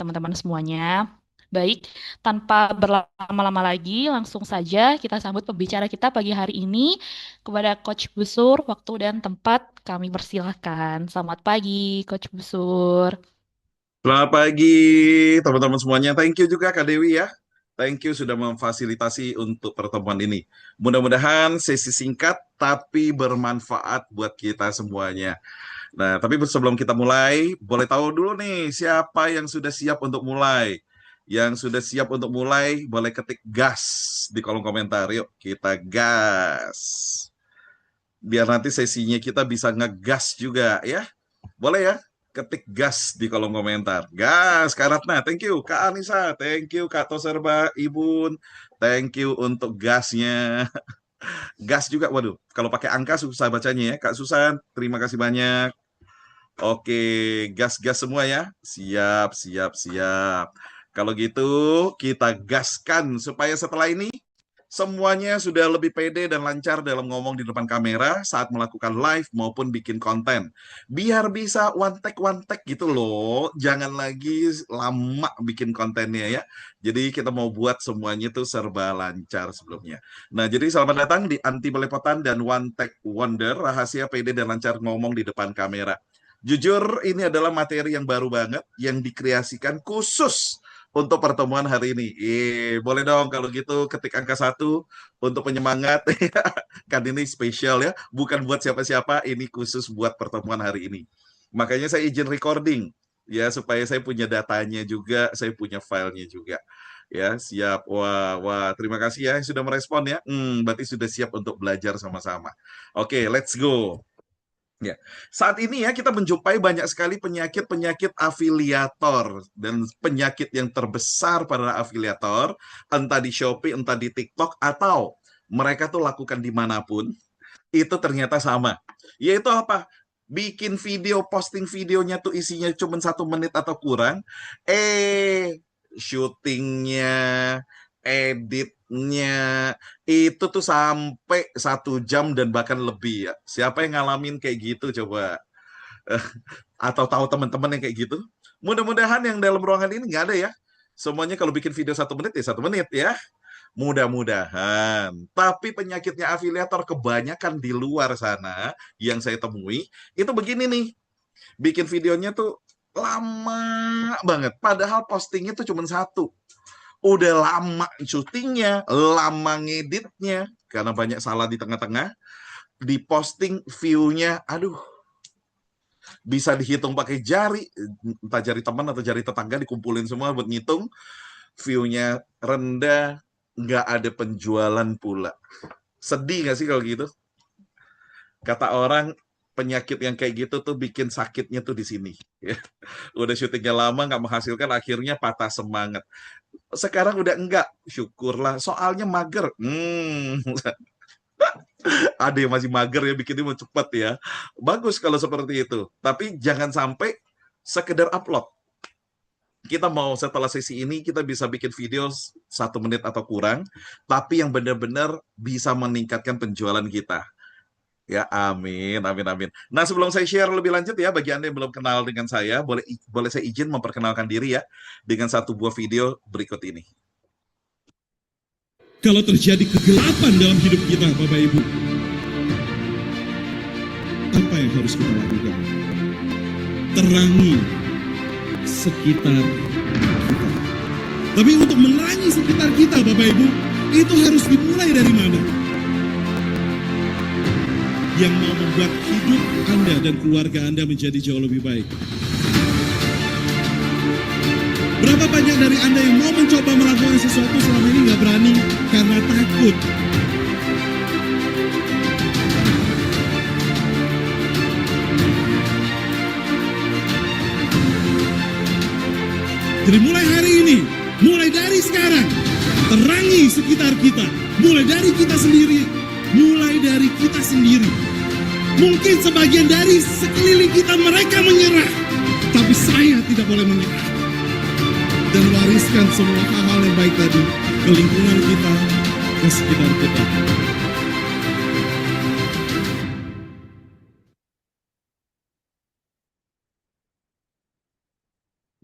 teman-teman semuanya. Baik, tanpa berlama-lama lagi, langsung saja kita sambut pembicara kita pagi hari ini kepada Coach Busur. Waktu dan tempat kami persilahkan. Selamat pagi, Coach Busur. Selamat pagi teman-teman semuanya. Thank you juga Kak Dewi ya. Thank you sudah memfasilitasi untuk pertemuan ini. Mudah-mudahan sesi singkat tapi bermanfaat buat kita semuanya. Nah, tapi sebelum kita mulai, boleh tahu dulu nih siapa yang sudah siap untuk mulai. Yang sudah siap untuk mulai, boleh ketik gas di kolom komentar. Yuk, kita gas. Biar nanti sesinya kita bisa ngegas juga ya. Boleh ya? Ketik gas di kolom komentar. Gas, Kak Ratna, thank you. Kak Anissa, thank you. Kak Toserba, Ibun, thank you untuk gasnya. Gas juga, waduh. Kalau pakai angka susah bacanya ya. Kak Susan, terima kasih banyak. Oke, gas-gas semua ya. Siap, siap, siap. Kalau gitu, kita gaskan supaya setelah ini semuanya sudah lebih pede dan lancar dalam ngomong di depan kamera saat melakukan live maupun bikin konten. Biar bisa one take gitu loh. Jangan lagi lama bikin kontennya ya. Jadi kita mau buat semuanya tuh serba lancar sebelumnya. Nah, jadi selamat datang di Anti Belepotan dan One Take Wonder, rahasia pede dan lancar ngomong di depan kamera. Jujur, ini adalah materi yang baru banget, yang dikreasikan khusus untuk pertemuan hari ini. Boleh dong kalau gitu ketik angka 1 untuk penyemangat. Kan ini spesial ya, bukan buat siapa-siapa, ini khusus buat pertemuan hari ini. Makanya saya izin recording, ya supaya saya punya datanya juga, saya punya filenya juga. Ya, siap. Wah, wah, terima kasih ya yang sudah merespon ya. Berarti sudah siap untuk belajar sama-sama. Oke, let's go. Ya, saat ini ya kita menjumpai banyak sekali penyakit-penyakit afiliator dan penyakit yang terbesar pada afiliator, entah di Shopee, entah di TikTok, atau mereka tuh lakukan dimanapun, itu ternyata sama. Yaitu apa? Bikin video, posting videonya tuh isinya cuma 1 menit atau kurang, syutingnya, editnya, itu tuh sampai 1 jam dan bahkan lebih ya. Siapa yang ngalamin kayak gitu coba? Atau tahu teman-teman yang kayak gitu? Mudah-mudahan yang dalam ruangan ini nggak ada ya. Semuanya kalau bikin video 1 menit ya 1 menit ya. Mudah-mudahan. Tapi penyakitnya afiliator kebanyakan di luar sana yang saya temui itu begini nih. Bikin videonya tuh lama banget. Padahal postingnya tuh cuma satu. Udah lama syutingnya, lama ngeditnya, karena banyak salah di tengah-tengah. Di posting view-nya, aduh, bisa dihitung pakai jari, entah jari teman atau jari tetangga dikumpulin semua buat ngitung. View-nya rendah, nggak ada penjualan pula. Sedih nggak sih kalau gitu? Kata orang, penyakit yang kayak gitu tuh bikin sakitnya tuh di sini. Ya. Udah syutingnya lama, nggak menghasilkan, akhirnya patah semangat. Sekarang udah enggak, syukurlah. Soalnya mager. Ada yang masih mager ya, bikinnya mau cepat ya. Bagus kalau seperti itu. Tapi jangan sampai sekedar upload. Kita mau setelah sesi ini kita bisa bikin video 1 menit atau kurang, tapi yang benar-benar bisa meningkatkan penjualan kita. Ya, amin, amin, amin. Nah, sebelum saya share lebih lanjut ya, bagi Anda yang belum kenal dengan saya, boleh boleh saya izin memperkenalkan diri ya dengan satu buah video berikut ini. Kalau terjadi kegelapan dalam hidup kita, Bapak Ibu, apa yang harus kita lakukan? Terangi sekitar kita. Tapi untuk menerangi sekitar kita, Bapak Ibu, itu harus dimulai dari mana? Yang mau membuat hidup Anda dan keluarga Anda menjadi jauh lebih baik. Berapa banyak dari Anda yang mau mencoba melakukan sesuatu selama ini nggak berani karena takut? Jadi mulai hari ini, mulai dari sekarang, terangi sekitar kita. Mulai dari kita sendiri. Mulai dari kita sendiri. Mungkin sebagian dari sekeliling kita mereka menyerah. Tapi saya tidak boleh menyerah. Dan wariskan semua hal-hal yang baik tadi ke lingkungan kita, ke sekitar kita.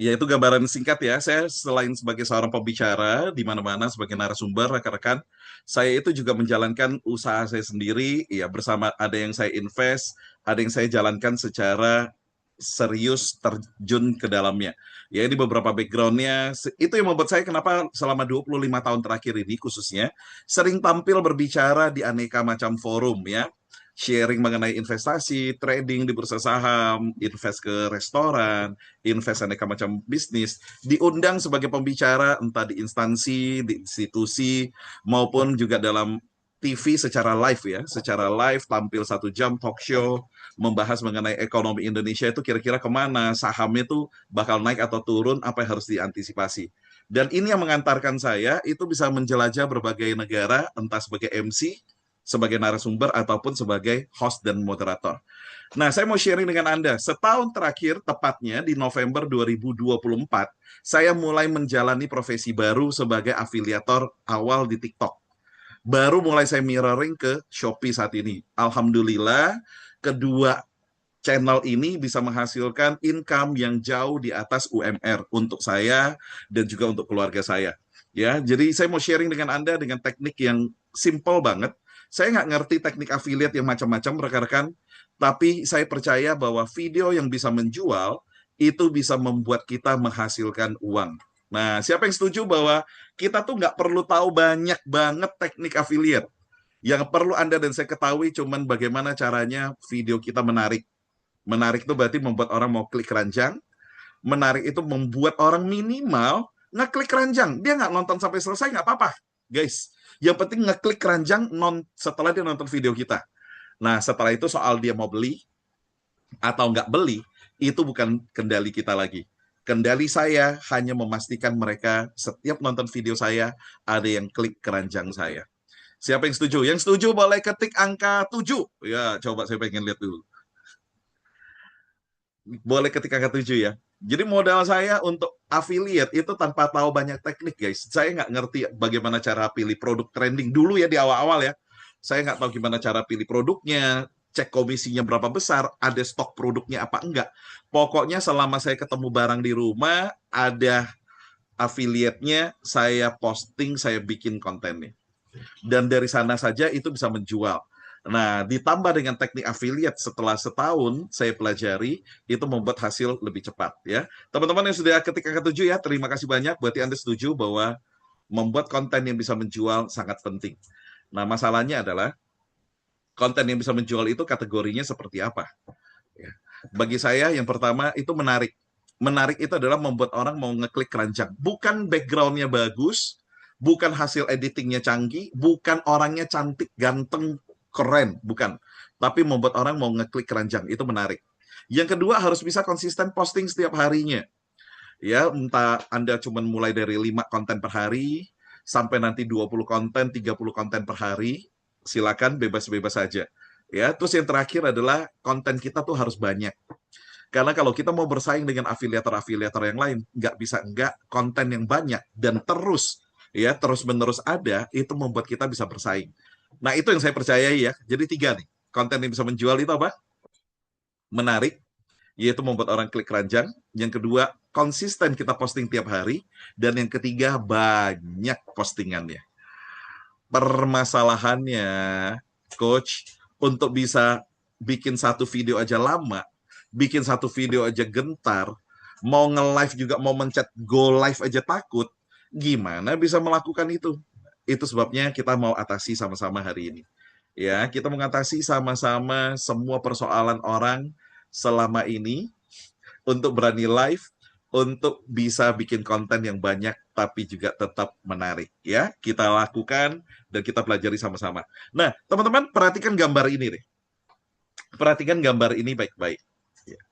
Ya, itu gambaran singkat ya. Saya selain sebagai seorang pembicara di mana-mana sebagai narasumber, rekan-rekan, saya itu juga menjalankan usaha saya sendiri, ya bersama ada yang saya invest, ada yang saya jalankan secara serius terjun ke dalamnya. Ya, ini beberapa backgroundnya. Itu yang membuat saya kenapa selama 25 tahun terakhir ini khususnya sering tampil berbicara di aneka macam forum ya, sharing mengenai investasi, trading di bursa saham, invest ke restoran, invest aneka macam bisnis, diundang sebagai pembicara entah di instansi, di institusi, maupun juga dalam TV secara live ya, secara live tampil 1 jam talk show, membahas mengenai ekonomi Indonesia itu kira-kira kemana, sahamnya itu bakal naik atau turun, apa yang harus diantisipasi. Dan ini yang mengantarkan saya itu bisa menjelajah berbagai negara, entah sebagai MC, sebagai narasumber, ataupun sebagai host dan moderator. Nah, saya mau sharing dengan Anda. Setahun terakhir, tepatnya di November 2024, saya mulai menjalani profesi baru sebagai afiliator awal di TikTok. Baru mulai saya mirroring ke Shopee saat ini. Alhamdulillah, kedua channel ini bisa menghasilkan income yang jauh di atas UMR untuk saya dan juga untuk keluarga saya. Ya, jadi saya mau sharing dengan Anda dengan teknik yang simple banget. Saya nggak ngerti teknik affiliate yang macam-macam, rekan-rekan, tapi saya percaya bahwa video yang bisa menjual itu bisa membuat kita menghasilkan uang. Nah, siapa yang setuju bahwa kita tuh nggak perlu tahu banyak banget teknik affiliate. Yang perlu Anda dan saya ketahui cuman bagaimana caranya video kita menarik. Menarik itu berarti membuat orang mau klik keranjang. Menarik itu membuat orang minimal ngeklik keranjang. Dia nggak nonton sampai selesai, nggak apa-apa, guys. Yang penting ngeklik keranjang setelah dia nonton video kita. Nah, setelah itu soal dia mau beli atau nggak beli, itu bukan kendali kita lagi. Kendali saya hanya memastikan mereka setiap nonton video saya, ada yang klik keranjang saya. Siapa yang setuju? Yang setuju boleh ketik angka 7. Ya, coba saya pengen lihat dulu. Boleh ketik angka 7 ya. Jadi modal saya untuk affiliate itu tanpa tahu banyak teknik, guys. Saya nggak ngerti bagaimana cara pilih produk trending dulu ya di awal-awal ya. Saya nggak tahu gimana cara pilih produknya, cek komisinya berapa besar, ada stok produknya apa enggak. Pokoknya selama saya ketemu barang di rumah, ada affiliate-nya, saya posting, saya bikin kontennya. Dan dari sana saja itu bisa menjual. Nah, ditambah dengan teknik affiliate setelah setahun saya pelajari, itu membuat hasil lebih cepat ya. Teman-teman yang sudah ketik angka 7 ya, terima kasih banyak. Berarti Anda setuju bahwa membuat konten yang bisa menjual sangat penting. Nah, masalahnya adalah konten yang bisa menjual itu kategorinya seperti apa? Ya. Bagi saya yang pertama itu menarik. Menarik itu adalah membuat orang mau ngeklik keranjang. Bukan backgroundnya bagus, bukan hasil editingnya canggih, bukan orangnya cantik, ganteng, keren, bukan. Tapi membuat orang mau ngeklik keranjang, itu menarik. Yang kedua harus bisa konsisten posting setiap harinya. Ya, entah Anda cuma mulai dari 5 konten per hari, sampai nanti 20 konten, 30 konten per hari, silakan bebas-bebas saja. Ya, terus yang terakhir adalah konten kita tuh harus banyak. Karena kalau kita mau bersaing dengan afiliator-afiliator yang lain, nggak bisa nggak konten yang banyak dan terus ya terus-menerus ada, itu membuat kita bisa bersaing. Nah, itu yang saya percayai ya. Jadi 3 nih. Konten yang bisa menjual itu apa? Menarik, yaitu membuat orang klik keranjang. Yang kedua, konsisten kita posting tiap hari. Dan yang ketiga, banyak postingannya. Permasalahannya, Coach, untuk bisa bikin satu video aja lama, bikin satu video aja gentar, mau nge-live juga, mau mencet go live aja takut, gimana bisa melakukan itu? Itu sebabnya kita mau atasi sama-sama hari ini. Ya, kita mengatasi sama-sama semua persoalan orang selama ini untuk berani live, untuk bisa bikin konten yang banyak tapi juga tetap menarik ya. Kita lakukan dan kita pelajari sama-sama. Nah, teman-teman perhatikan gambar ini deh. Perhatikan gambar ini baik-baik. Ya.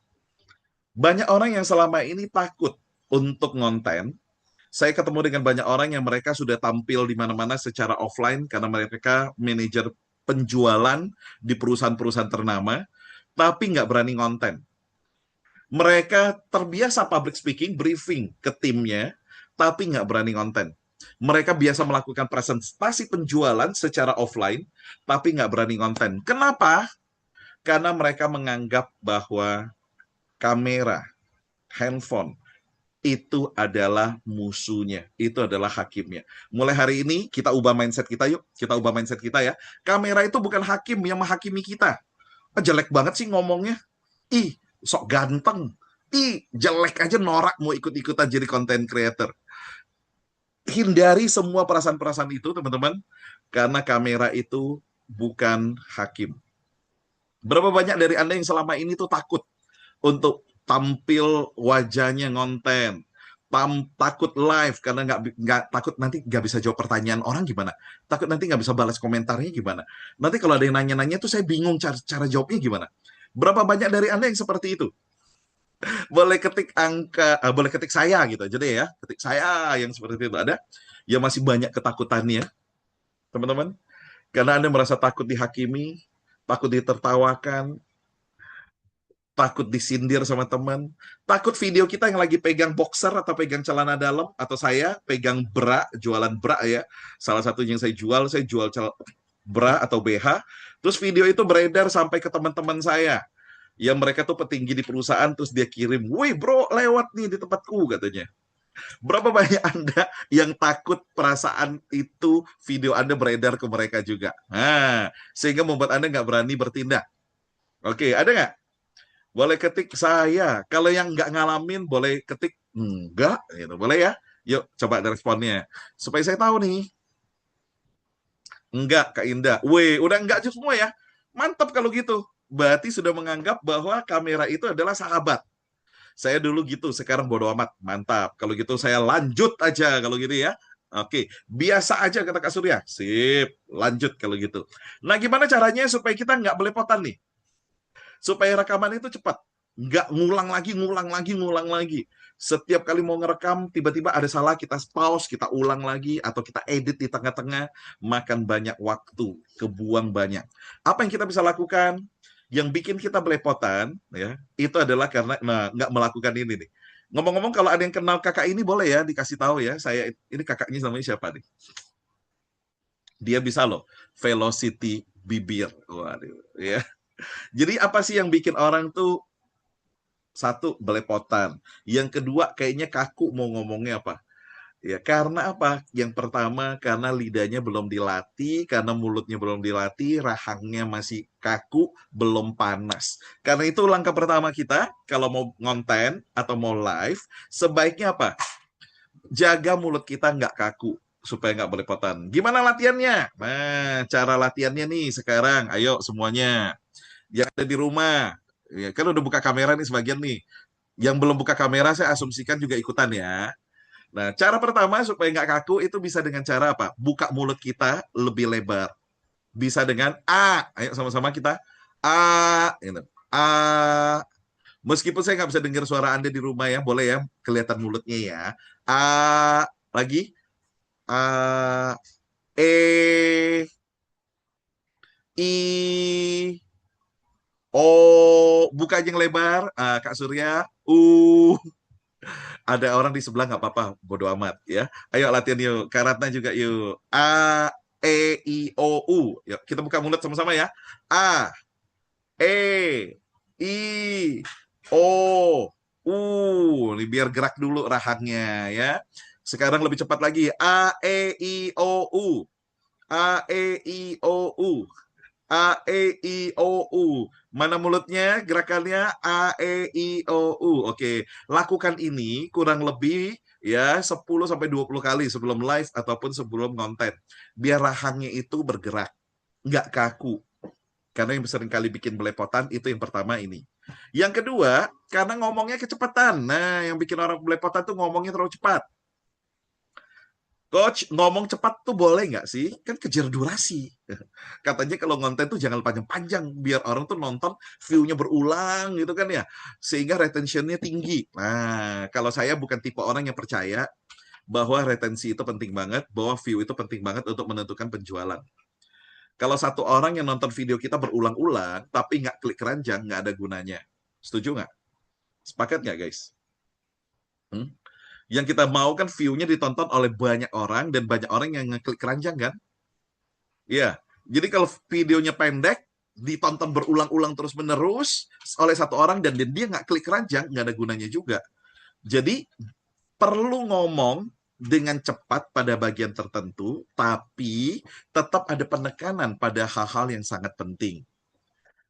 Banyak orang yang selama ini takut untuk ngonten. Saya ketemu dengan banyak orang yang mereka sudah tampil di mana-mana secara offline karena mereka manajer penjualan di perusahaan-perusahaan ternama, tapi nggak berani ngonten. Mereka terbiasa public speaking, briefing ke timnya, tapi nggak berani konten. Mereka biasa melakukan presentasi penjualan secara offline, tapi nggak berani konten. Kenapa? Karena mereka menganggap bahwa kamera, handphone, itu adalah musuhnya, itu adalah hakimnya. Mulai hari ini kita ubah mindset kita yuk, kita ubah mindset kita ya. Kamera itu bukan hakim yang menghakimi kita. Jelek banget sih ngomongnya. Ih, sok ganteng. Ih, jelek aja norak mau ikut-ikutan jadi content creator. Hindari semua perasaan-perasaan itu, teman-teman, karena kamera itu bukan hakim. Berapa banyak dari Anda yang selama ini tuh takut untuk tampil wajahnya ngonten, takut live karena nggak takut nanti nggak bisa jawab pertanyaan orang gimana, takut nanti nggak bisa balas komentarnya gimana, nanti kalau ada yang nanya-nanya tuh saya bingung cara jawabnya gimana. Berapa banyak dari Anda yang seperti itu? Boleh ketik angka, boleh ketik saya gitu aja deh ya, ketik saya yang seperti itu. Ada ya, masih banyak ketakutannya, teman-teman, karena Anda merasa takut dihakimi, takut ditertawakan, takut disindir sama teman, takut video kita yang lagi pegang boxer atau pegang celana dalam, atau saya pegang bra, jualan bra ya. Salah satu yang saya jual bra atau BH, terus video itu beredar sampai ke teman-teman saya. Yang mereka tuh petinggi di perusahaan, terus dia kirim, "Wih bro, lewat nih di tempatku," katanya. Berapa banyak Anda yang takut perasaan itu video Anda beredar ke mereka juga? Nah, sehingga membuat Anda nggak berani bertindak. Oke, ada nggak? Boleh ketik saya. Kalau yang nggak ngalamin, boleh ketik enggak. Gitu. Boleh ya? Yuk, coba ada responnya. Supaya saya tahu nih. Enggak, Kak Indah. Weh, udah enggak aja semua ya. Mantap kalau gitu. Berarti sudah menganggap bahwa kamera itu adalah sahabat. Saya dulu gitu, sekarang bodo amat. Mantap. Kalau gitu saya lanjut aja kalau gitu ya. Oke, biasa aja kata Kak Surya. Sip, lanjut kalau gitu. Nah, gimana caranya supaya kita nggak belepotan nih? Supaya rekaman itu cepat. Nggak ngulang lagi. Setiap kali mau ngerekam, tiba-tiba ada salah, kita pause, kita ulang lagi, atau kita edit di tengah-tengah, makan banyak waktu, kebuang banyak. Apa yang kita bisa lakukan? Yang bikin kita belepotan, ya, itu adalah karena nggak melakukan ini nih. Ngomong-ngomong, kalau ada yang kenal kakak ini, boleh ya dikasih tahu ya. Saya ini kakaknya namanya siapa nih? Dia bisa loh, velocity bibir. Waduh, ya. Jadi apa sih yang bikin orang tuh satu belepotan, yang kedua kayaknya kaku mau ngomongnya apa? Ya karena apa? Yang pertama karena lidahnya belum dilatih, karena mulutnya belum dilatih, rahangnya masih kaku, belum panas. Karena itu langkah pertama kita kalau mau ngonten atau mau live, sebaiknya apa? Jaga mulut kita nggak kaku supaya nggak belepotan. Gimana latihannya? Nah, cara latihannya nih sekarang, ayo semuanya yang ada di rumah, ya kan udah buka kamera nih sebagian nih. Yang belum buka kamera saya asumsikan juga ikutan ya. Nah, cara pertama supaya nggak kaku itu bisa dengan cara apa? Buka mulut kita lebih lebar. Bisa dengan A. Ayo sama-sama kita. A. Gitu. A. Meskipun saya nggak bisa dengar suara Anda di rumah ya, boleh ya kelihatan mulutnya ya. A. Lagi. A. E. I. O. Buka aja yang lebar. Kak Surya. U. Ada orang di sebelah nggak apa-apa, bodo amat ya. Ayo latihan yuk, Karatna juga yuk. A, E, I, O, U. Yuk, kita buka mulut sama-sama ya. A, E, I, O, U. Ini biar gerak dulu rahangnya ya. Sekarang lebih cepat lagi. A, E, I, O, U. A, E, I, O, U. A, E, I, O, U. Mana mulutnya, gerakannya A, E, I, O, U. Oke, lakukan ini kurang lebih ya 10-20 kali sebelum live ataupun sebelum konten. Biar rahangnya itu bergerak, nggak kaku. Karena yang sering kali bikin belepotan itu yang pertama ini. Yang kedua, karena ngomongnya kecepatan. Nah, yang bikin orang belepotan tuh ngomongnya terlalu cepat. Coach, ngomong cepat tuh boleh nggak sih? Kan kejar durasi. Katanya kalau ngonten tuh jangan panjang-panjang, biar orang tuh nonton view-nya berulang gitu kan ya. Sehingga retention-nya tinggi. Nah, kalau saya bukan tipe orang yang percaya bahwa retensi itu penting banget, bahwa view itu penting banget untuk menentukan penjualan. Kalau satu orang yang nonton video kita berulang-ulang, tapi nggak klik keranjang, nggak ada gunanya. Setuju nggak? Sepakat nggak, guys? Yang kita mau kan view-nya ditonton oleh banyak orang dan banyak orang yang ngeklik keranjang kan? Iya. Jadi kalau videonya pendek, ditonton berulang-ulang terus-menerus oleh satu orang dan dia nggak klik keranjang, nggak ada gunanya juga. Jadi perlu ngomong dengan cepat pada bagian tertentu, tapi tetap ada penekanan pada hal-hal yang sangat penting.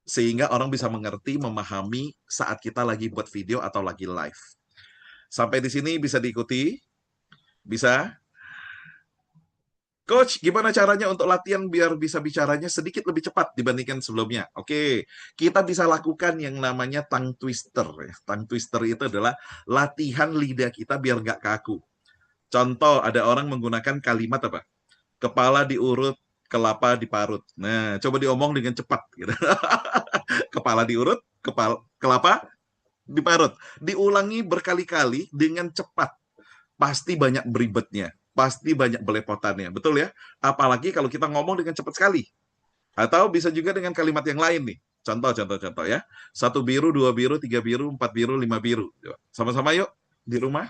Sehingga orang bisa mengerti, memahami saat kita lagi buat video atau lagi live. Sampai di sini bisa diikuti? Bisa? Coach, gimana caranya untuk latihan biar bisa bicaranya sedikit lebih cepat dibandingkan sebelumnya? Oke, kita bisa lakukan yang namanya tongue twister. Tongue twister itu adalah latihan lidah kita biar nggak kaku. Contoh, ada orang menggunakan kalimat apa? Kepala diurut, kelapa diparut. Nah, coba diomong dengan cepat. Gitu. Kepala diurut, kelapa diparut. Diulangi berkali-kali dengan cepat. Pasti banyak beribetnya. Pasti banyak belepotannya. Betul ya? Apalagi kalau kita ngomong dengan cepat sekali. Atau bisa juga dengan kalimat yang lain nih. Contoh ya. 1 biru, 2 biru, 3 biru, 4 biru, 5 biru. Sama-sama yuk di rumah.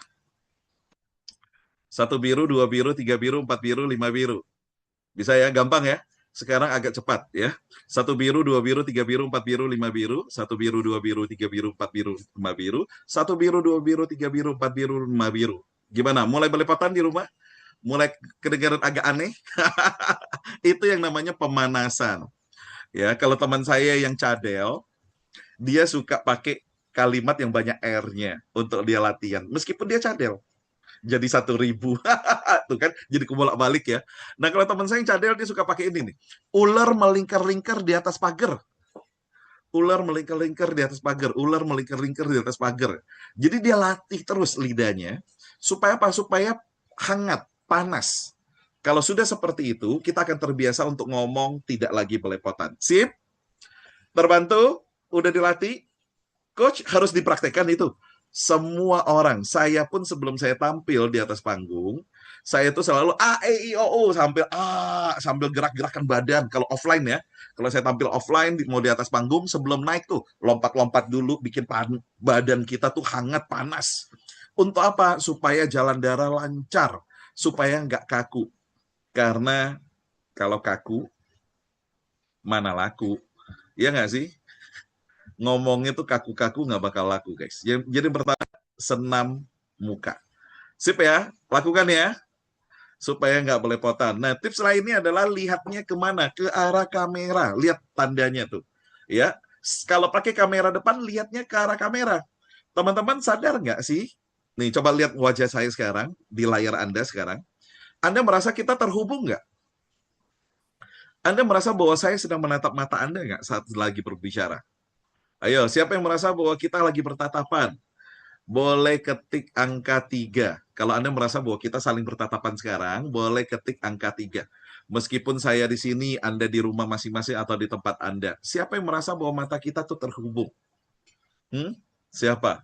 1 biru, 2 biru, 3 biru, 4 biru, 5 biru. Bisa ya? Gampang ya? Sekarang agak cepat ya. 1 biru, 2 biru, 3 biru, 4 biru, 5 biru. 1 biru, 2 biru, 3 biru, 4 biru, 5 biru. 1 biru, 2 biru, 3 biru, 4 biru, 5 biru. Gimana? Mulai belepotan di rumah? Mulai kedengaran agak aneh? Itu yang namanya pemanasan. Ya, kalau teman saya yang cadel, dia suka pakai kalimat yang banyak R-nya untuk dia latihan. Meskipun dia cadel. Jadi 1.000. Tuh kan, jadi kebolak-balik ya. Nah, kalau teman saya yang cadel, dia suka pakai ini nih. Ular melingkar-lingkar di atas pagar. Ular melingkar-lingkar di atas pagar. Ular melingkar-lingkar di atas pagar. Jadi dia latih terus lidahnya. Supaya apa? Supaya hangat, panas. Kalau sudah seperti itu, kita akan terbiasa untuk ngomong tidak lagi belepotan. Sip? Terbantu? Udah dilatih? Coach harus dipraktekkan itu. Semua orang, saya pun sebelum saya tampil di atas panggung, saya itu selalu A, E, I, O, U, sambil gerak-gerakan badan. Kalau offline ya, kalau saya tampil offline, mau di atas panggung, sebelum naik tuh, lompat-lompat dulu, bikin badan kita tuh hangat, panas. Untuk apa? Supaya jalan darah lancar, supaya nggak kaku. Karena kalau kaku, mana laku. Iya nggak sih? Ngomongnya tuh kaku-kaku nggak bakal laku, guys. Jadi pertama, senam muka. Sip ya, lakukan ya, supaya nggak belepotan. Nah, tips lainnya adalah lihatnya kemana? Ke arah kamera. Lihat tandanya tuh. Ya, kalau pakai kamera depan, lihatnya ke arah kamera. Teman-teman sadar nggak sih? Nih, coba lihat wajah saya sekarang, di layar Anda sekarang. Anda merasa kita terhubung nggak? Anda merasa bahwa saya sedang menatap mata Anda nggak saat lagi berbicara? Ayo, siapa yang merasa bahwa kita lagi bertatapan? Boleh ketik angka 3. Kalau Anda merasa bahwa kita saling bertatapan sekarang, boleh ketik angka 3. Meskipun saya di sini, Anda di rumah masing-masing atau di tempat Anda. Siapa yang merasa bahwa mata kita tuh terhubung? Siapa?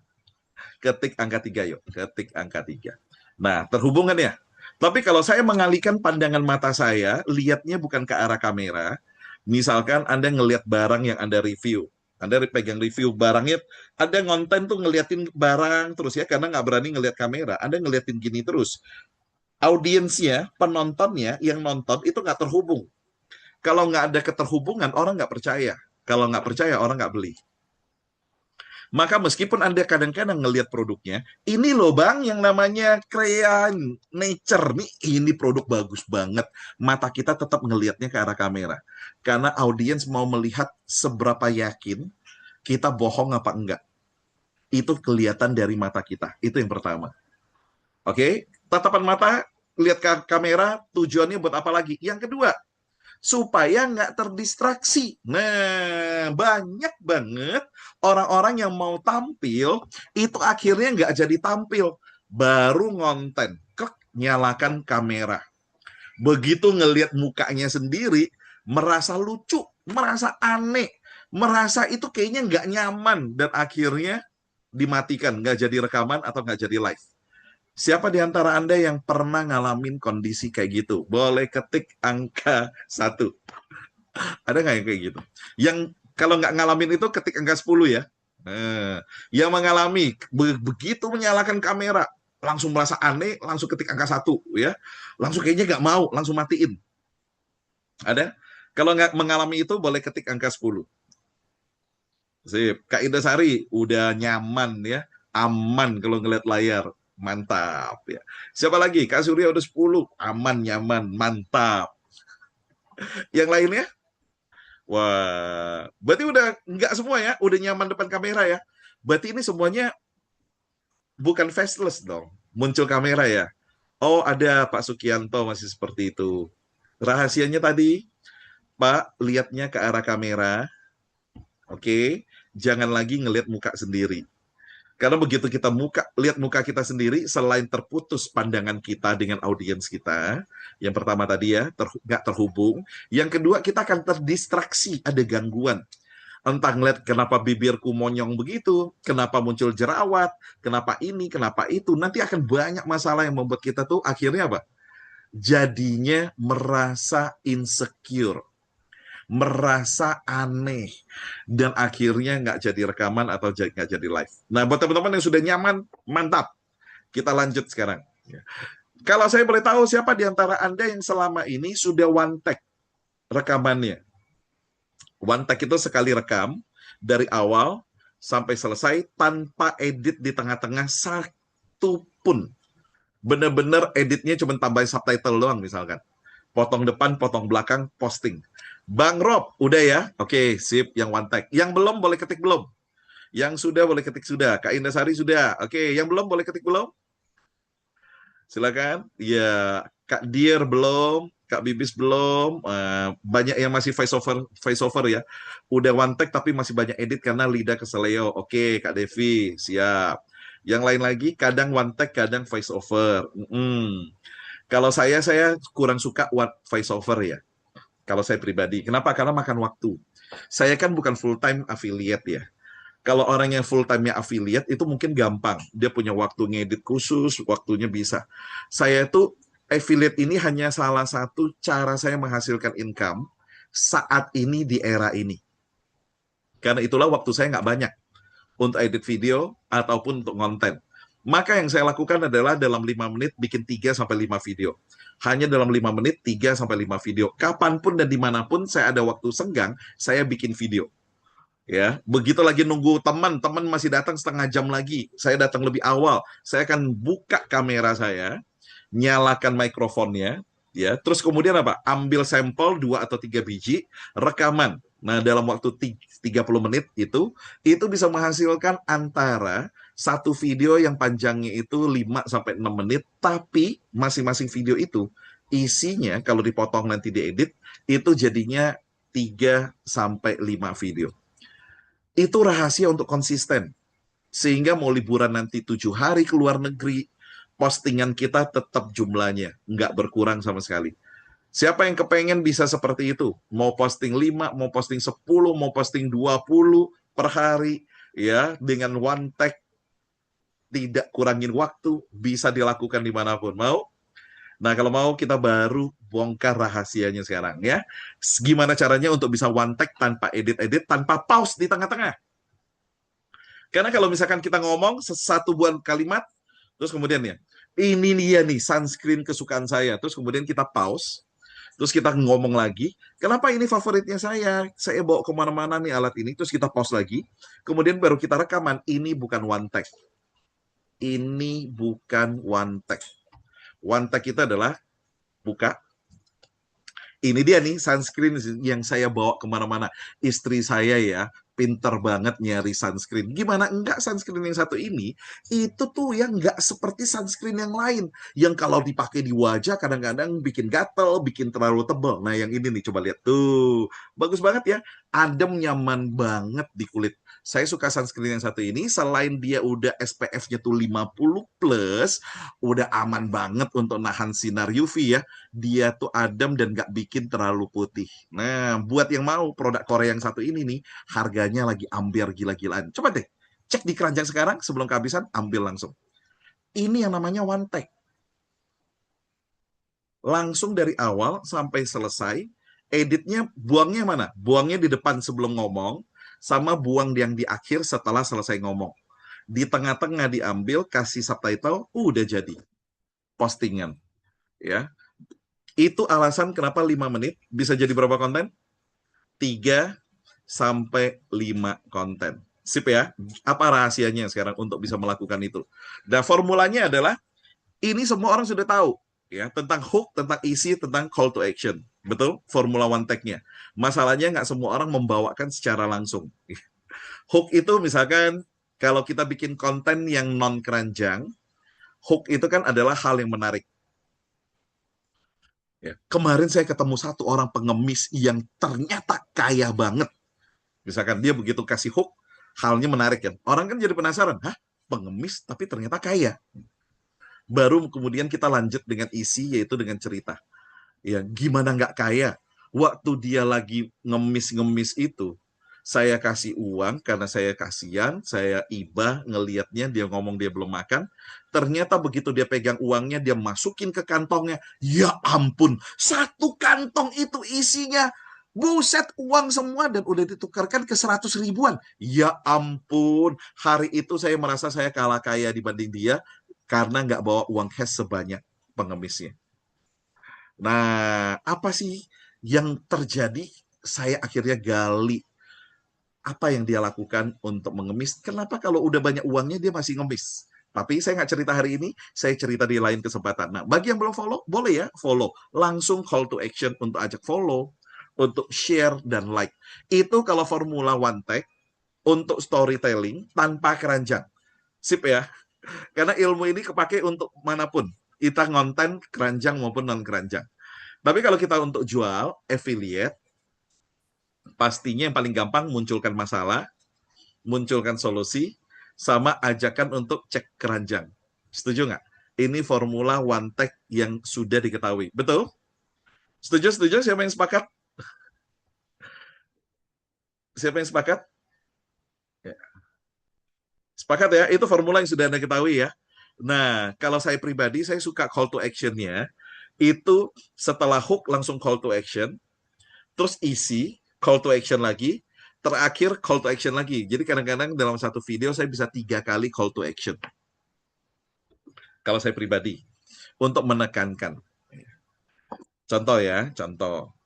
Ketik angka 3 yuk. Ketik angka 3. Nah, terhubungan ya? Tapi kalau saya mengalihkan pandangan mata saya, lihatnya bukan ke arah kamera. Misalkan Anda ngelihat barang yang Anda review. Anda pegang review barangnya, ada konten tuh ngeliatin barang terus ya, karena nggak berani ngeliat kamera. Anda ngeliatin gini terus. Audiensnya, penontonnya, yang nonton itu nggak terhubung. Kalau nggak ada keterhubungan, orang nggak percaya. Kalau nggak percaya, orang nggak beli. Maka meskipun Anda kadang-kadang ngelihat produknya, ini loh Bang yang namanya Crean Nature nih, ini produk bagus banget. Mata kita tetap ngelihatnya ke arah kamera. Karena audiens mau melihat seberapa yakin kita bohong apa enggak. Itu kelihatan dari mata kita. Itu yang pertama. Oke, tatapan mata, lihat ke kamera, tujuannya buat apa lagi? Yang kedua, supaya nggak terdistraksi. Nah, banyak banget orang-orang yang mau tampil, itu akhirnya nggak jadi tampil. Baru ngonten, klik, nyalakan kamera. Begitu ngelihat mukanya sendiri, merasa lucu, merasa aneh, merasa itu kayaknya nggak nyaman, dan akhirnya dimatikan, nggak jadi rekaman atau nggak jadi live. Siapa di antara Anda yang pernah ngalamin kondisi kayak gitu? Boleh ketik angka 1. Ada nggak yang kayak gitu? Yang kalau nggak ngalamin itu ketik angka 10 ya. Yang mengalami begitu menyalakan kamera, langsung merasa aneh, langsung ketik angka 1 ya. Langsung kayaknya nggak mau, langsung matiin. Ada? Kalau nggak mengalami itu boleh ketik angka 10. Sip. Kak Indasari udah nyaman ya, aman kalau ngeliat layar. Mantap ya. Siapa lagi? Kak Surya udah 10. Aman, nyaman, mantap. Yang lainnya? Wah, berarti udah nggak semua ya, udah nyaman depan kamera ya. Berarti ini semuanya bukan faceless dong, muncul kamera ya. Oh, ada Pak Sukianto masih seperti itu. Rahasianya tadi, Pak, lihatnya ke arah kamera, oke? Jangan lagi ngelihat muka sendiri. Karena begitu kita lihat muka kita sendiri, selain terputus pandangan kita dengan audiens kita, yang pertama tadi ya, nggak terhubung. Yang kedua, kita akan terdistraksi, ada gangguan. Entah ngeliat kenapa bibirku monyong begitu, kenapa muncul jerawat, kenapa ini, kenapa itu. Nanti akan banyak masalah yang membuat kita tuh akhirnya apa? Jadinya merasa insecure, merasa aneh, dan akhirnya nggak jadi rekaman atau nggak jadi live. Nah, buat teman-teman yang sudah nyaman, mantap. Kita lanjut sekarang. Kalau saya boleh tahu, siapa di antara Anda yang selama ini sudah one take rekamannya? One take itu sekali rekam, dari awal sampai selesai, tanpa edit di tengah-tengah satu pun. Bener-bener editnya cuma tambahin subtitle doang misalkan. Potong depan, potong belakang, posting. Bang Rob, udah ya? Oke, sip, yang one take. Yang belum boleh ketik belum. Yang sudah boleh ketik sudah. Kak Indasari sudah. Oke, yang belum boleh ketik belum. Silakan. Ya, Kak Dier belum, Kak Bibis belum. Banyak yang masih voice over ya. Udah one take tapi masih banyak edit karena lidah keseleo. Oke, Kak Devi, siap. Yang lain lagi kadang one take, kadang voice over. Kalau saya kurang suka voice over ya. Kalau saya pribadi. Kenapa? Karena makan waktu. Saya kan bukan full time affiliate ya. Kalau orang yang full time-nya affiliate itu mungkin gampang. Dia punya waktu ngedit khusus, waktunya bisa. Saya tuh affiliate ini hanya salah satu cara saya menghasilkan income saat ini di era ini. Karena itulah waktu saya nggak banyak untuk edit video ataupun untuk konten. Maka yang saya lakukan adalah dalam 5 menit bikin 3-5 video. Hanya dalam 5 menit 3-5 video. Kapanpun dan dimanapun saya ada waktu senggang, saya bikin video. Ya, begitu lagi nunggu teman masih datang setengah jam lagi, saya datang lebih awal, saya akan buka kamera saya, nyalakan mikrofonnya, ya, terus kemudian apa? Ambil sampel 2 atau 3 biji, rekaman. Nah, dalam waktu 30 menit itu bisa menghasilkan antara satu video yang panjangnya itu 5-6 menit, tapi masing-masing video itu isinya kalau dipotong nanti diedit, itu jadinya 3-5 video. Itu rahasia untuk konsisten. Sehingga mau liburan nanti 7 hari ke luar negeri, postingan kita tetap jumlahnya, nggak berkurang sama sekali. Siapa yang kepengen bisa seperti itu? Mau posting 5, mau posting 10, mau posting 20 per hari, ya, dengan one take, tidak kurangin waktu, bisa dilakukan dimanapun. Mau? Nah, kalau mau kita baru bongkar rahasianya sekarang ya. Gimana caranya untuk bisa one take tanpa edit-edit, tanpa pause di tengah-tengah. Karena kalau misalkan kita ngomong satu buah kalimat, terus kemudian ya, ini dia nih sunscreen kesukaan saya. Terus kemudian kita pause, terus kita ngomong lagi, kenapa ini favoritnya saya bawa kemana-mana nih alat ini, terus kita pause lagi, kemudian baru kita rekaman, ini bukan one take. Ini bukan one take. One take kita adalah buka. Ini dia nih sunscreen yang saya bawa kemana-mana. Istri saya ya pinter banget nyari sunscreen. Gimana enggak sunscreen yang satu ini, itu tuh yang enggak seperti sunscreen yang lain. Yang kalau dipakai di wajah kadang-kadang bikin gatel, bikin terlalu tebal. Nah yang ini nih coba lihat tuh. Bagus banget ya. Adem, nyaman banget di kulit. Saya suka sunscreen yang satu ini, selain dia udah SPF-nya tuh 50+, udah aman banget untuk nahan sinar UV ya. Dia tuh adem dan gak bikin terlalu putih. Nah, buat yang mau produk Korea yang satu ini nih, harganya lagi ambiar gila-gilaan. Coba deh, cek di keranjang sekarang, sebelum kehabisan, ambil langsung. Ini yang namanya one take. Langsung dari awal sampai selesai, editnya buangnya mana? Buangnya di depan sebelum ngomong, sama buang yang di akhir setelah selesai ngomong. Di tengah-tengah diambil, kasih subtitle, udah jadi postingan. Ya, itu alasan kenapa 5 menit bisa jadi berapa konten? 3-5 konten. Sip ya. Apa rahasianya sekarang untuk bisa melakukan itu? Nah, formulanya adalah ini semua orang sudah tahu ya tentang hook, tentang isi, tentang call to action. Betul? Formula one tag-nya. Masalahnya nggak semua orang membawakan secara langsung. Hook itu misalkan kalau kita bikin konten yang non keranjang, hook itu kan adalah hal yang menarik. Ya. Kemarin saya ketemu satu orang pengemis yang ternyata kaya banget. Misalkan dia begitu kasih hook, halnya menarik kan. Orang kan jadi penasaran, hah? Pengemis tapi ternyata kaya. Baru kemudian kita lanjut dengan isi, yaitu dengan cerita. Ya, gimana nggak kaya? Waktu dia lagi ngemis-ngemis itu, saya kasih uang karena saya kasihan, saya iba ngelihatnya dia ngomong dia belum makan. Ternyata begitu dia pegang uangnya, dia masukin ke kantongnya. Ya ampun, satu kantong itu isinya buset uang semua dan udah ditukarkan ke 100 ribuan. Ya ampun, hari itu saya merasa saya kalah kaya dibanding dia karena nggak bawa uang cash sebanyak pengemisnya. Nah, apa sih yang terjadi? Saya akhirnya gali apa yang dia lakukan untuk mengemis. Kenapa kalau udah banyak uangnya dia masih ngemis? Tapi saya nggak cerita hari ini, saya cerita di lain kesempatan. Nah, bagi yang belum follow, boleh ya follow. Langsung call to action untuk ajak follow, untuk share, dan like. Itu kalau formula one tag untuk storytelling tanpa keranjang. Sip ya? Karena ilmu ini kepake untuk manapun. Kita ngonten keranjang maupun non-keranjang. Tapi kalau kita untuk jual, affiliate, pastinya yang paling gampang munculkan masalah, munculkan solusi, sama ajakan untuk cek keranjang. Setuju nggak? Ini formula one tag yang sudah diketahui. Betul? Setuju? Setuju? Siapa yang sepakat? Siapa yang sepakat? Ya. Sepakat ya? Itu formula yang sudah Anda ketahui ya. Nah, kalau saya pribadi, saya suka call to action-nya. Itu setelah hook langsung call to action, terus isi, call to action lagi, terakhir call to action lagi. Jadi kadang-kadang dalam satu video saya bisa 3 kali call to action. Kalau saya pribadi, untuk menekankan. Contoh ya, contoh.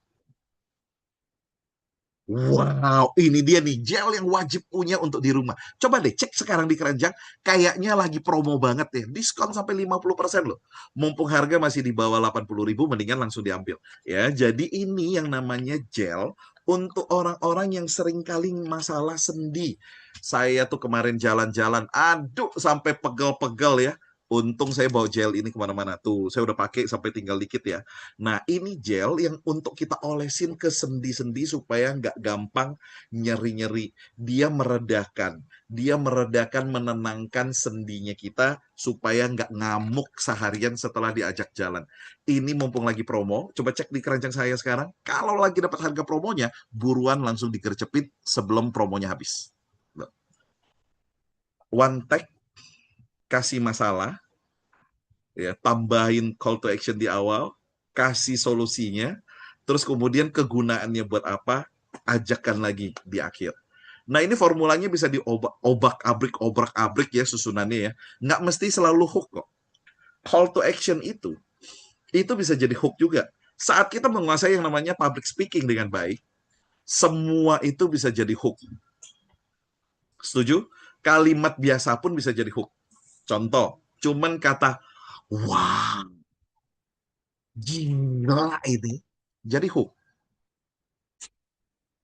Wow, ini dia nih gel yang wajib punya untuk di rumah. Coba deh cek sekarang di keranjang, kayaknya lagi promo banget ya. Diskon sampai 50% loh. Mumpung harga masih di bawah 80.000, mendingan langsung diambil. Ya, jadi ini yang namanya gel untuk orang-orang yang sering kali masalah sendi. Saya tuh kemarin jalan-jalan, aduh sampai pegel-pegel ya. Untung saya bawa gel ini kemana-mana. Tuh, saya udah pakai sampai tinggal dikit ya. Nah, ini gel yang untuk kita olesin ke sendi-sendi supaya nggak gampang nyeri-nyeri. Dia meredakan. Dia meredakan, menenangkan sendinya kita supaya nggak ngamuk seharian setelah diajak jalan. Ini mumpung lagi promo. Coba cek di keranjang saya sekarang. Kalau lagi dapat harga promonya, buruan langsung digercepin sebelum promonya habis. One tag, kasih masalah, ya, tambahin call to action di awal, kasih solusinya, terus kemudian kegunaannya buat apa, ajakan lagi di akhir. Nah, ini formulanya bisa diobrak-abrik ya susunannya ya. Nggak mesti selalu hook kok. Call to action itu bisa jadi hook juga. Saat kita menguasai yang namanya public speaking dengan baik, semua itu bisa jadi hook. Setuju? Kalimat biasa pun bisa jadi hook. Contoh, cuman kata, wah, gila ini, jadi hook.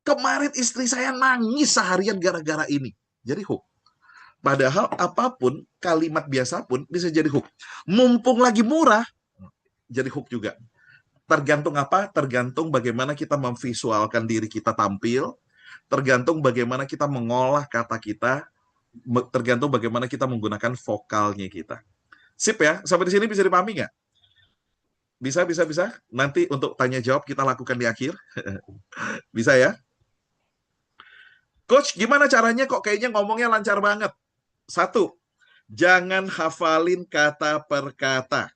Kemarin istri saya nangis seharian gara-gara ini. Jadi hook. Padahal apapun, kalimat biasa pun bisa jadi hook. Mumpung lagi murah, jadi hook juga. Tergantung apa? Tergantung bagaimana kita memvisualkan diri kita tampil, tergantung bagaimana kita mengolah kata kita, tergantung bagaimana kita menggunakan vokalnya kita. Sip ya? Sampai di sini bisa dipahami nggak? Bisa. Nanti untuk tanya jawab kita lakukan di akhir. Bisa ya? Coach, gimana caranya kok kayaknya ngomongnya lancar banget? 1, jangan hafalin kata per kata.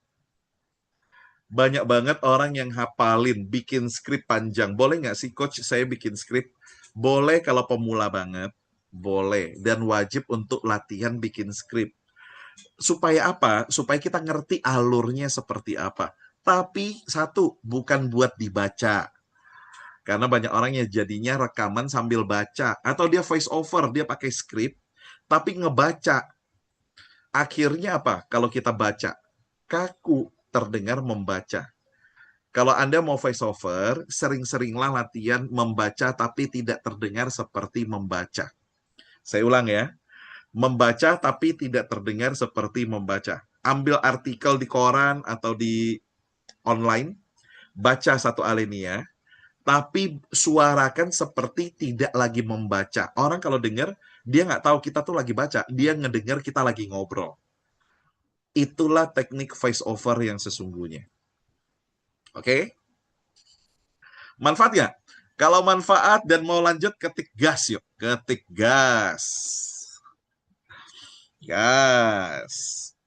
Banyak banget orang yang hafalin, bikin skrip panjang. Boleh nggak sih, Coach, saya bikin skrip? Boleh kalau pemula banget. Boleh. Dan wajib untuk latihan bikin skrip. Supaya apa? Supaya kita ngerti alurnya seperti apa. Tapi 1, bukan buat dibaca. Karena banyak orang yang jadinya rekaman sambil baca. Atau dia voice over, dia pakai skrip, tapi ngebaca. Akhirnya apa? Kalau kita baca, kaku terdengar membaca. Kalau Anda mau voice over, sering-seringlah latihan membaca tapi tidak terdengar seperti membaca. Saya ulang ya. Membaca tapi tidak terdengar seperti membaca. Ambil artikel di koran atau di online, baca satu alinea, tapi suarakan seperti tidak lagi membaca. Orang kalau dengar, dia nggak tahu kita tuh lagi baca, dia ngedengar kita lagi ngobrol. Itulah teknik voice over yang sesungguhnya. Oke? Manfaatnya? Kalau manfaat dan mau lanjut, ketik gas yuk. Ketik gas. Gas.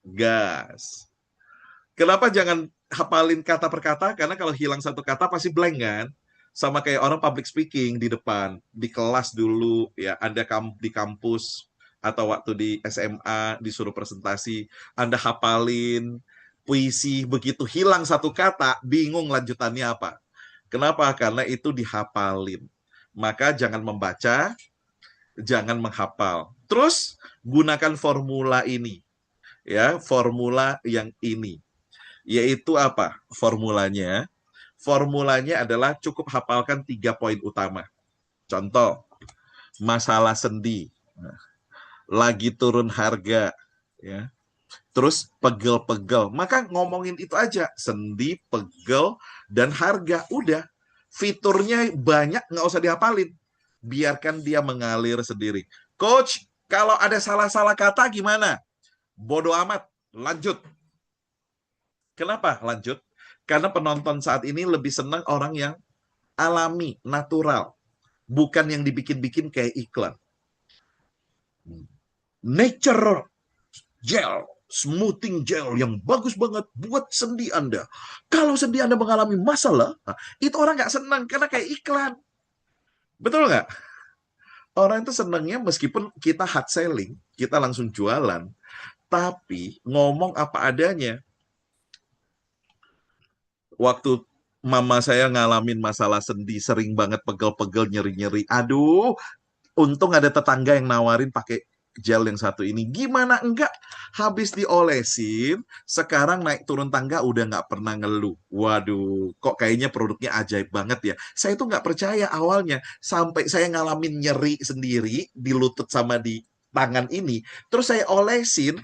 Gas. Kenapa jangan hafalin kata per kata? Karena kalau hilang satu kata pasti blank kan? Sama kayak orang public speaking di depan, di kelas dulu, ya Anda di kampus, atau waktu di SMA disuruh presentasi, Anda hafalin puisi, begitu hilang satu kata, bingung lanjutannya apa. Kenapa? Karena itu dihafalin. Maka jangan membaca, jangan menghafal. Terus gunakan formula ini, ya, formula yang ini. Yaitu apa formulanya? Formulanya adalah cukup hafalkan 3 poin utama. Contoh, masalah sendi, lagi turun harga, ya. Terus pegel-pegel. Maka ngomongin itu aja, sendi, pegel, dan harga. Udah, fiturnya banyak, nggak usah dihafalin. Biarkan dia mengalir sendiri. Coach, kalau ada salah-salah kata gimana? Bodoh amat, lanjut. Kenapa lanjut? Karena penonton saat ini lebih senang orang yang alami, natural. Bukan yang dibikin-bikin kayak iklan. Nature gel, smoothing gel yang bagus banget buat sendi Anda. Kalau sendi Anda mengalami masalah, itu orang nggak senang karena kayak iklan. Betul nggak? Orang itu senangnya meskipun kita hard selling, kita langsung jualan, tapi ngomong apa adanya. Waktu mama saya ngalamin masalah sendi, sering banget pegel-pegel, nyeri-nyeri. Aduh, untung ada tetangga yang nawarin pakai gel yang satu ini. Gimana enggak? Habis diolesin, sekarang naik turun tangga udah nggak pernah ngeluh. Waduh, kok kayaknya produknya ajaib banget ya. Saya tuh nggak percaya awalnya. Sampai saya ngalamin nyeri sendiri di lutut sama di tangan ini. Terus saya olesin,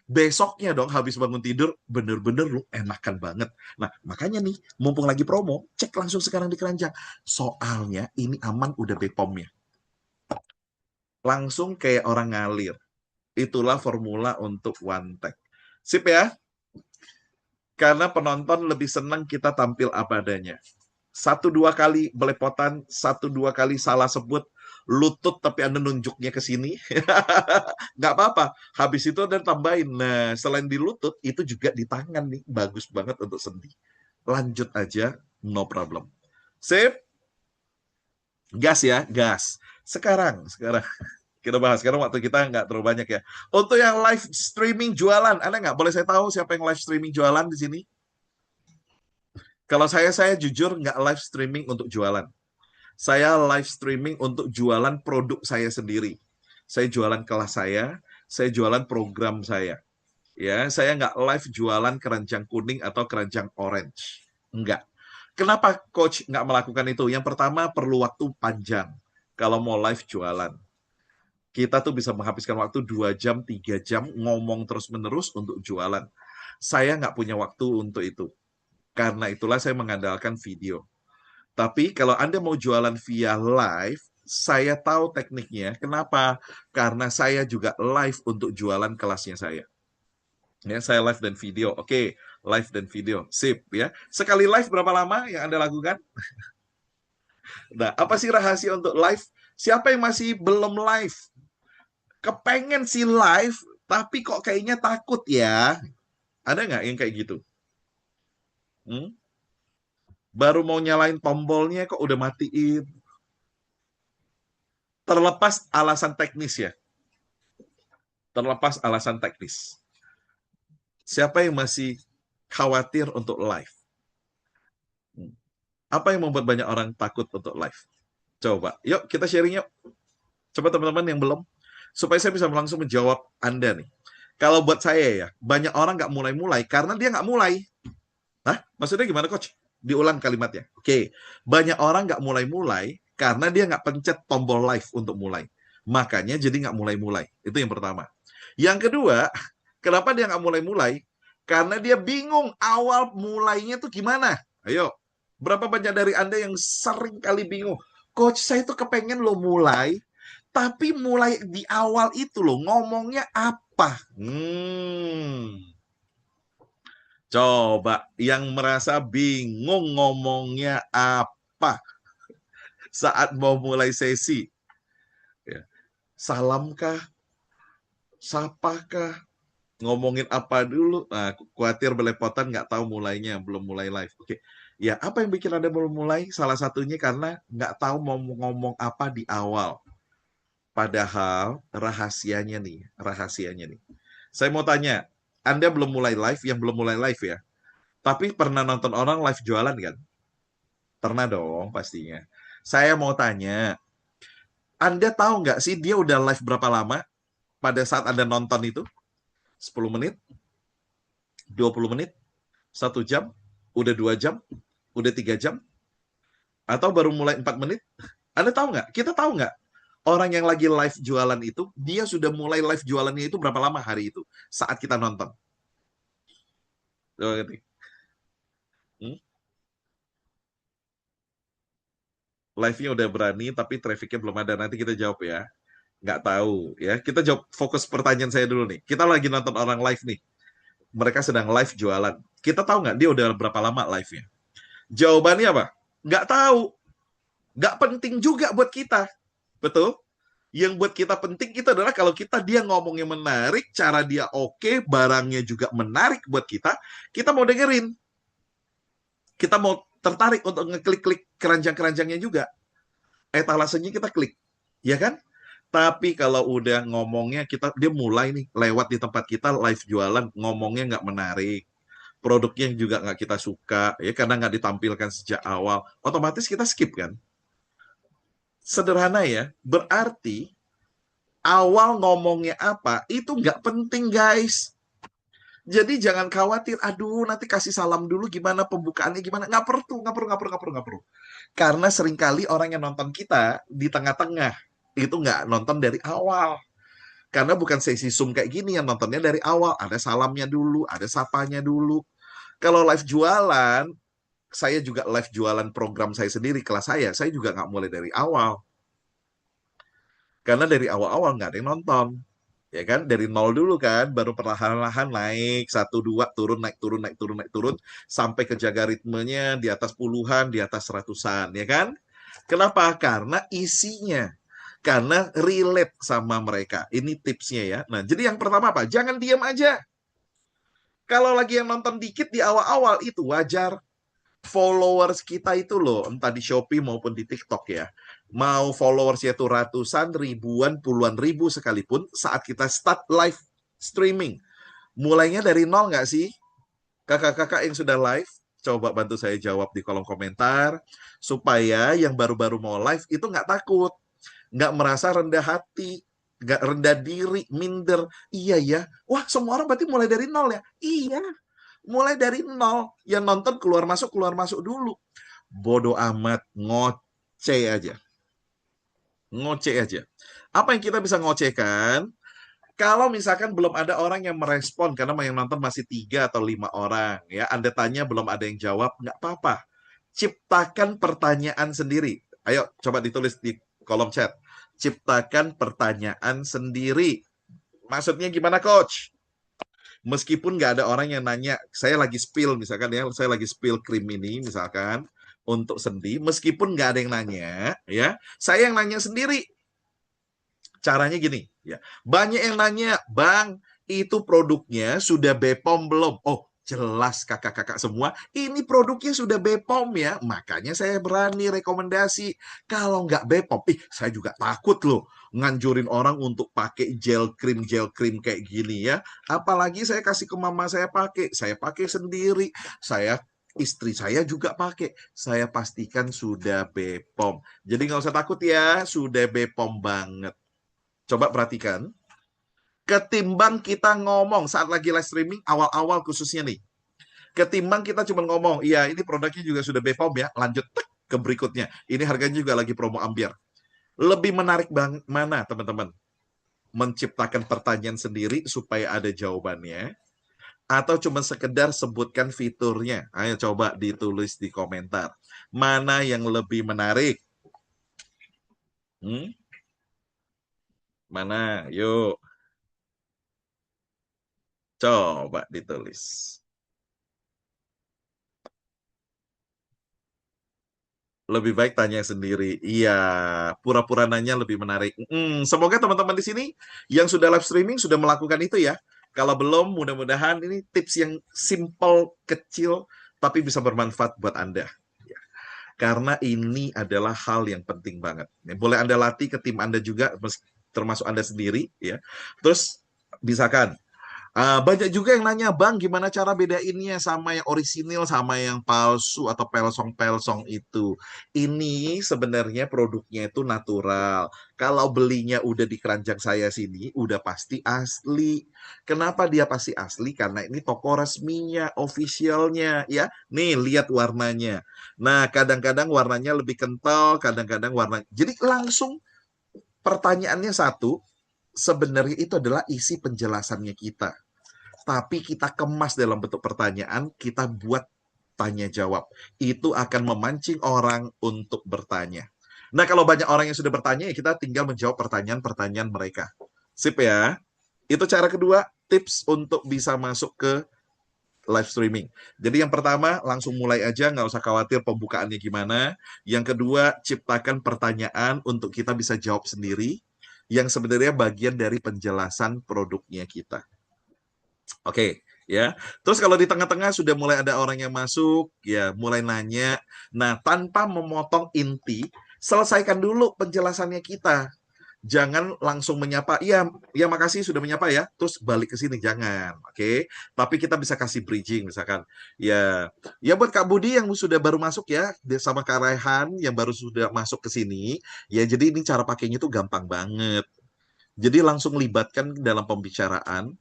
besoknya dong habis bangun tidur, bener-bener lu enakan banget. Nah, makanya nih, mumpung lagi promo, cek langsung sekarang di keranjang. Soalnya ini aman udah BPOM-nya. Langsung kayak orang ngalir. Itulah formula untuk one tag. Sip ya? Karena penonton lebih senang kita tampil apa adanya. 1-2 kali belepotan, 1-2 kali salah sebut, lutut tapi Anda nunjuknya ke sini. Nggak apa-apa. Habis itu Anda tambahin. Nah, selain di lutut, itu juga di tangan nih. Bagus banget untuk sendi. Lanjut aja, no problem. Sip? Gas ya, gas. Sekarang kita bahas. Sekarang waktu kita nggak terlalu banyak ya. Untuk yang live streaming jualan, Anda nggak boleh saya tahu siapa yang live streaming jualan di sini? Kalau saya jujur nggak live streaming untuk jualan. Saya live streaming untuk jualan produk saya sendiri. Saya jualan kelas saya jualan program saya. Ya, saya nggak live jualan keranjang kuning atau keranjang orange. Enggak. Kenapa coach nggak melakukan itu? Yang pertama perlu waktu panjang kalau mau live jualan. Kita tuh bisa menghabiskan waktu 2 jam, 3 jam ngomong terus-menerus untuk jualan. Saya nggak punya waktu untuk itu. Karena itulah saya mengandalkan video. Tapi kalau Anda mau jualan via live, saya tahu tekniknya. Kenapa? Karena saya juga live untuk jualan kelasnya saya. Ya, saya live dan video. Oke, live dan video. Sip ya. Sekali live berapa lama yang Anda lakukan? Nah, apa sih rahasia untuk live? Siapa yang masih belum live? Kepengen sih live, tapi kok kayaknya takut ya? Ada nggak yang kayak gitu? Baru mau nyalain tombolnya kok udah matiin. Terlepas alasan teknis ya. Terlepas alasan teknis. Siapa yang masih khawatir untuk live? Apa yang membuat banyak orang takut untuk live? Coba, yuk kita sharing yuk. Coba teman-teman yang belum, supaya saya bisa langsung menjawab Anda nih. Kalau buat saya ya, banyak orang nggak mulai-mulai karena dia nggak mulai. Hah? Maksudnya gimana, Coach? Diulang kalimatnya. Oke, banyak orang nggak mulai-mulai karena dia nggak pencet tombol live untuk mulai. Makanya jadi nggak mulai-mulai. Itu yang pertama. Yang kedua, kenapa dia nggak mulai-mulai? Karena dia bingung awal mulainya tuh gimana. Ayo, berapa banyak dari Anda yang sering kali bingung? Coach, saya tuh kepengen lo mulai, tapi mulai di awal itu loh, ngomongnya apa? Coba yang merasa bingung ngomongnya apa saat mau mulai sesi. Ya. Salamkah? Sapakah? Ngomongin apa dulu? Nah, khawatir belepotan nggak tahu mulainya, belum mulai live. Oke. Ya, apa yang bikin Anda belum mulai? Salah satunya karena nggak tahu mau ngomong apa di awal. Padahal rahasianya nih. Saya mau tanya, Anda belum mulai live, yang belum mulai live ya? Tapi pernah nonton orang live jualan kan? Pernah dong pastinya. Saya mau tanya, Anda tahu nggak sih dia udah live berapa lama pada saat Anda nonton itu? 10 menit? 20 menit? 1 jam? Udah 2 jam? Udah 3 jam? Atau baru mulai 4 menit? Anda tahu nggak? Kita tahu nggak? Orang yang lagi live jualan itu, dia sudah mulai live jualannya itu berapa lama hari itu? Saat kita nonton. Coba ngerti? Live-nya udah berani, tapi traffic-nya belum ada. Nanti kita jawab ya. Nggak tahu ya. Kita jawab fokus pertanyaan saya dulu nih. Kita lagi nonton orang live nih. Mereka sedang live jualan. Kita tahu nggak dia udah berapa lama live-nya? Jawabannya apa? Nggak tahu. Nggak penting juga buat kita. Betul? Yang buat kita penting itu adalah kalau dia ngomongnya menarik, cara dia oke, barangnya juga menarik buat kita mau dengerin. Kita mau tertarik untuk ngeklik-klik keranjang-keranjangnya juga. Etalasenya kita klik. Ya kan? Tapi kalau udah ngomongnya dia mulai nih lewat di tempat kita live jualan, ngomongnya nggak menarik, produknya juga nggak kita suka ya karena nggak ditampilkan sejak awal, otomatis kita skip kan. Sederhana ya, berarti awal ngomongnya apa itu nggak penting guys. Jadi jangan khawatir, aduh nanti kasih salam dulu gimana pembukaannya gimana, nggak perlu. Karena seringkali orang yang nonton kita di tengah-tengah itu nggak nonton dari awal. Karena bukan sesi Zoom kayak gini yang nontonnya dari awal. Ada salamnya dulu, ada sapanya dulu. Kalau live jualan, saya juga live jualan program saya sendiri, kelas saya juga nggak mulai dari awal. Karena dari awal-awal nggak ada yang nonton. Ya kan, dari nol dulu kan, baru perlahan-lahan naik, 1, 2, turun, naik, turun, sampai kejaga ritmenya di atas puluhan, di atas ratusan, ya kan? Kenapa? Karena isinya. Karena relate sama mereka. Ini tipsnya ya. Nah, jadi yang pertama apa? Jangan diam aja. Kalau lagi yang nonton dikit di awal-awal itu wajar. Followers kita itu loh, entah di Shopee maupun di TikTok ya. Mau followersnya itu ratusan, ribuan, puluhan ribu sekalipun, saat kita start live streaming. Mulainya dari nol nggak sih? Kakak-kakak yang sudah live, coba bantu saya jawab di kolom komentar. Supaya yang baru-baru mau live itu nggak takut. Nggak merasa rendah hati, nggak rendah diri, minder. Iya ya, wah semua orang berarti mulai dari nol ya? Iya, mulai dari nol. Yang nonton keluar masuk dulu. Bodoh amat, ngoceh aja. Apa yang kita bisa ngocehkan? Kalau misalkan belum ada orang yang merespon, karena yang nonton masih 3 atau 5 orang, ya Anda tanya belum ada yang jawab, nggak apa-apa. Ciptakan pertanyaan sendiri. Ayo, coba ditulis di kolom chat. Ciptakan pertanyaan sendiri. Maksudnya gimana, Coach? Meskipun nggak ada orang yang nanya, saya lagi spill misalkan ya, saya lagi spill krim ini misalkan untuk sendi, meskipun nggak ada yang nanya, ya, saya yang nanya sendiri. Caranya gini, ya, banyak yang nanya, Bang, itu produknya sudah BPOM belum? Oh, jelas kakak-kakak semua, ini produknya sudah BPOM ya, makanya saya berani rekomendasi. Kalau nggak BPOM, saya juga takut loh nganjurin orang untuk pakai gel krim kayak gini ya. Apalagi saya kasih ke mama saya pakai sendiri, saya istri saya juga pakai. Saya pastikan sudah BPOM. Jadi nggak usah takut ya, sudah BPOM banget. Coba perhatikan. Ketimbang kita ngomong saat lagi live streaming, awal-awal khususnya nih. Ketimbang kita cuma ngomong, iya ini produknya juga sudah BPOM ya, lanjut ke berikutnya. Ini harganya juga lagi promo Ambiar. Lebih menarik mana teman-teman? Menciptakan pertanyaan sendiri supaya ada jawabannya, atau cuma sekedar sebutkan fiturnya? Ayo coba ditulis di komentar. Mana yang lebih menarik? Mana? Yuk. Coba ditulis. Lebih baik tanya sendiri. Iya, pura-pura nanya lebih menarik. Semoga teman-teman di sini yang sudah live streaming sudah melakukan itu ya. Kalau belum, mudah-mudahan ini tips yang simple, kecil, tapi bisa bermanfaat buat Anda. Ya. Karena ini adalah hal yang penting banget. Boleh Anda latih ke tim Anda juga, termasuk Anda sendiri. Ya. Terus, misalkan, banyak juga yang nanya, Bang, gimana cara bedainnya sama yang orisinil sama yang palsu atau pelsong-pelsong itu. Ini sebenarnya produknya itu natural. Kalau belinya udah di keranjang saya sini, udah pasti asli. Kenapa dia pasti asli? Karena ini toko resminya, officialnya, ya. Nih, lihat warnanya. Nah, kadang-kadang warnanya lebih kental, kadang-kadang warna. Jadi langsung pertanyaannya satu, sebenarnya itu adalah isi penjelasannya kita. Tapi kita kemas dalam bentuk pertanyaan, kita buat tanya jawab. Itu akan memancing orang untuk bertanya. Nah, kalau banyak orang yang sudah bertanya, ya kita tinggal menjawab pertanyaan-pertanyaan mereka. Sip ya. Itu cara kedua, tips untuk bisa masuk ke live streaming. Jadi yang pertama, langsung mulai aja, nggak usah khawatir pembukaannya gimana. Yang kedua, ciptakan pertanyaan untuk kita bisa jawab sendiri, yang sebenarnya bagian dari penjelasan produknya kita. Oke, ya. Terus kalau di tengah-tengah sudah mulai ada orang yang masuk, ya mulai nanya. Nah, tanpa memotong inti, selesaikan dulu penjelasannya kita. Jangan langsung menyapa, iya, ya makasih sudah menyapa ya, terus balik ke sini, jangan, oke? Tapi kita bisa kasih bridging, misalkan, ya buat Kak Budi yang sudah baru masuk ya, sama Kak Raihan yang baru sudah masuk ke sini, ya jadi ini cara pakainya tuh gampang banget. Jadi langsung libatkan dalam pembicaraan,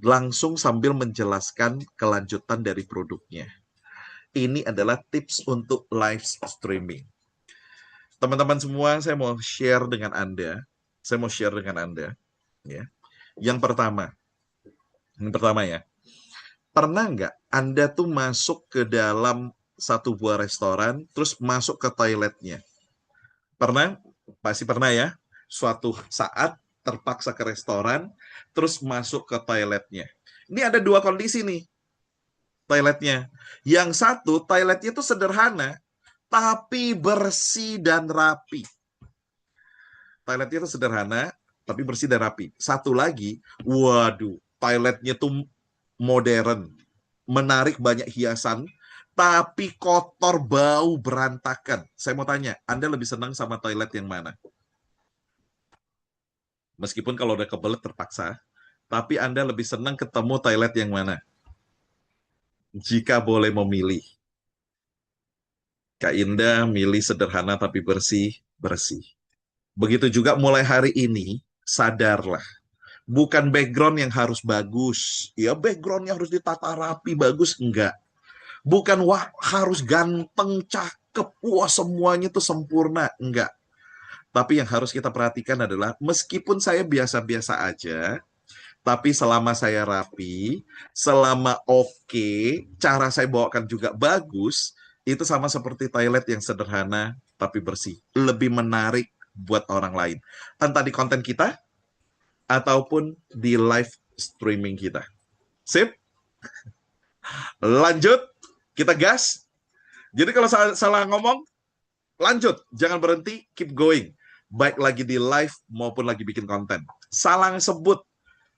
langsung sambil menjelaskan kelanjutan dari produknya. Ini adalah tips untuk live streaming. Teman-teman semua, saya mau share dengan Anda. Ya. Yang pertama ya. Pernah nggak Anda tuh masuk ke dalam satu buah restoran, terus masuk ke toiletnya? Pernah? Pasti pernah ya. Suatu saat terpaksa ke restoran, terus masuk ke toiletnya. Ini ada dua kondisi nih, toiletnya. Yang satu, toiletnya itu sederhana, tapi bersih dan rapi. Toiletnya itu sederhana, tapi bersih dan rapi. Satu lagi, waduh, toiletnya tuh modern, menarik banyak hiasan, tapi kotor, bau, berantakan. Saya mau tanya, Anda lebih senang sama toilet yang mana? Meskipun kalau udah kebelet terpaksa, tapi Anda lebih senang ketemu toilet yang mana? Jika boleh memilih. Kak Indah milih sederhana tapi bersih. Begitu juga mulai hari ini, sadarlah. Bukan background yang harus bagus. Ya backgroundnya harus ditata rapi, bagus. Enggak. Bukan wah harus ganteng, cakep, wah semuanya tuh sempurna. Enggak. Tapi yang harus kita perhatikan adalah, meskipun saya biasa-biasa aja, tapi selama saya rapi, selama oke, cara saya bawakan juga bagus, itu sama seperti toilet yang sederhana tapi bersih. Lebih menarik buat orang lain. Entah di konten kita, ataupun di live streaming kita. Sip? Lanjut, kita gas. Jadi kalau salah ngomong, lanjut. Jangan berhenti, keep going. Baik lagi di live maupun lagi bikin konten. Salah sebut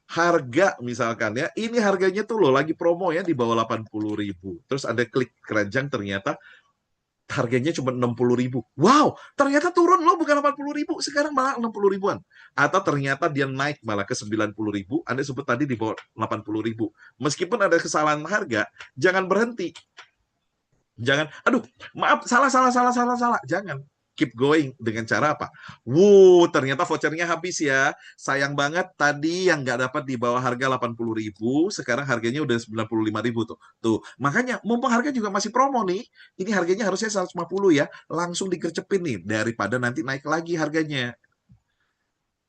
harga misalkan ya, ini harganya tuh loh lagi promo ya di bawah 80.000. Terus ada klik keranjang ternyata harganya cuma 60.000. Wow, ternyata turun loh bukan 80.000, sekarang malah 60.000-an. Atau ternyata dia naik malah ke 90.000, Anda sebut tadi di bawah 80.000. Meskipun ada kesalahan harga, jangan berhenti. Jangan, aduh, maaf, salah. Jangan. Keep going dengan cara apa? Ternyata vouchernya habis ya. Sayang banget tadi yang nggak dapat di bawah harga 80.000, sekarang harganya udah 95.000 tuh. Tuh, makanya mumpung harga juga masih promo nih. Ini harganya harusnya 150 ya. Langsung digercepin nih daripada nanti naik lagi harganya.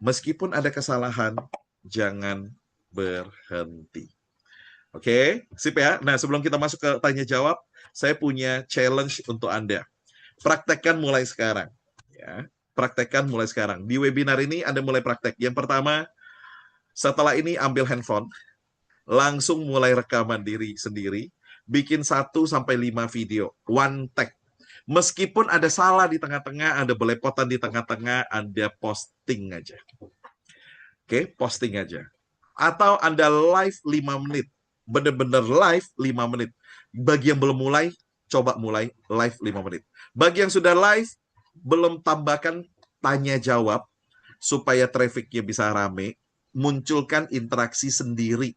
Meskipun ada kesalahan, jangan berhenti. Oke, sip ya. Nah, sebelum kita masuk ke tanya jawab, saya punya challenge untuk Anda. Praktekkan mulai sekarang. Ya, praktekkan mulai sekarang. Di webinar ini Anda mulai praktek. Yang pertama, setelah ini ambil handphone, langsung mulai rekaman diri sendiri, bikin 1 sampai 5 video, one take. Meskipun ada salah di tengah-tengah, ada belepotan di tengah-tengah, Anda posting aja. Oke, posting aja. Atau Anda live 5 menit. Benar-benar live 5 menit. Bagi yang belum mulai, coba mulai live 5 menit. Bagi yang sudah live, belum tambahkan tanya jawab supaya trafficnya bisa rame, munculkan interaksi sendiri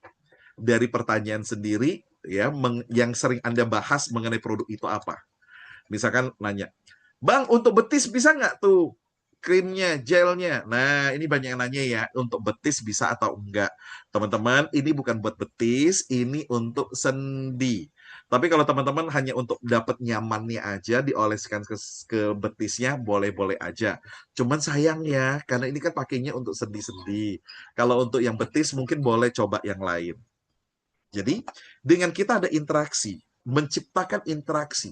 dari pertanyaan sendiri ya yang sering Anda bahas mengenai produk itu apa. Misalkan nanya, "Bang, untuk betis bisa nggak tuh krimnya, gelnya?" Nah, ini banyak yang nanya ya, untuk betis bisa atau enggak. Teman-teman, ini bukan buat betis, ini untuk sendi. Tapi kalau teman-teman hanya untuk dapat nyamannya aja, dioleskan ke betisnya, boleh-boleh aja. Cuman sayang ya, karena ini kan pakainya untuk sendi-sendi. Kalau untuk yang betis, mungkin boleh coba yang lain. Jadi, dengan kita ada interaksi, menciptakan interaksi,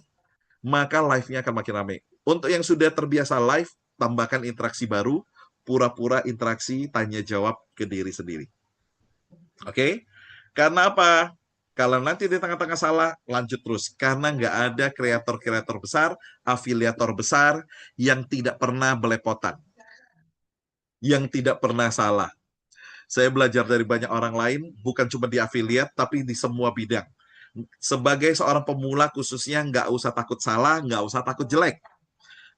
maka live-nya akan makin ramai. Untuk yang sudah terbiasa live, tambahkan interaksi baru, pura-pura interaksi, tanya jawab ke diri sendiri. Oke? Karena apa? Kalau nanti di tengah-tengah salah, lanjut terus. Karena nggak ada kreator-kreator besar, afiliator besar, yang tidak pernah belepotan. Yang tidak pernah salah. Saya belajar dari banyak orang lain, bukan cuma di afiliat, tapi di semua bidang. Sebagai seorang pemula khususnya, nggak usah takut salah, nggak usah takut jelek.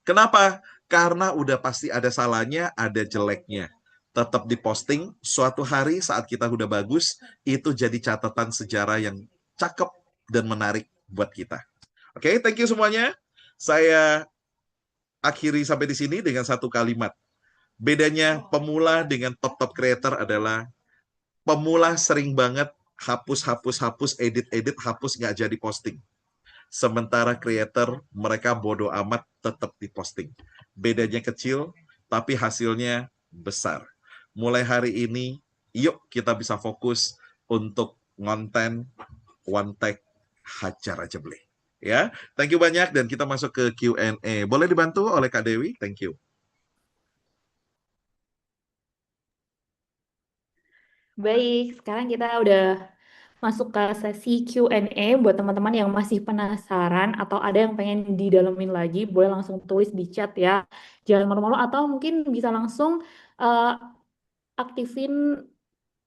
Kenapa? Karena udah pasti ada salahnya, ada jeleknya. Tetap diposting, suatu hari saat kita udah bagus, itu jadi catatan sejarah yang cakep dan menarik buat kita. Oke, thank you semuanya. Saya akhiri sampai di sini dengan satu kalimat. Bedanya pemula dengan top-top creator adalah pemula sering banget hapus, edit, hapus, nggak jadi posting. Sementara creator, mereka bodoh amat tetap diposting. Bedanya kecil, tapi hasilnya besar. Mulai hari ini, yuk kita bisa fokus untuk konten one take, hajar aja beli. Ya, thank you banyak dan kita masuk ke Q&A. Boleh dibantu oleh Kak Dewi? Thank you. Baik, sekarang kita udah masuk ke sesi Q&A buat teman-teman yang masih penasaran atau ada yang pengen didalemin lagi, boleh langsung tulis di chat ya. Jangan malu-malu atau mungkin bisa langsung eh, aktifin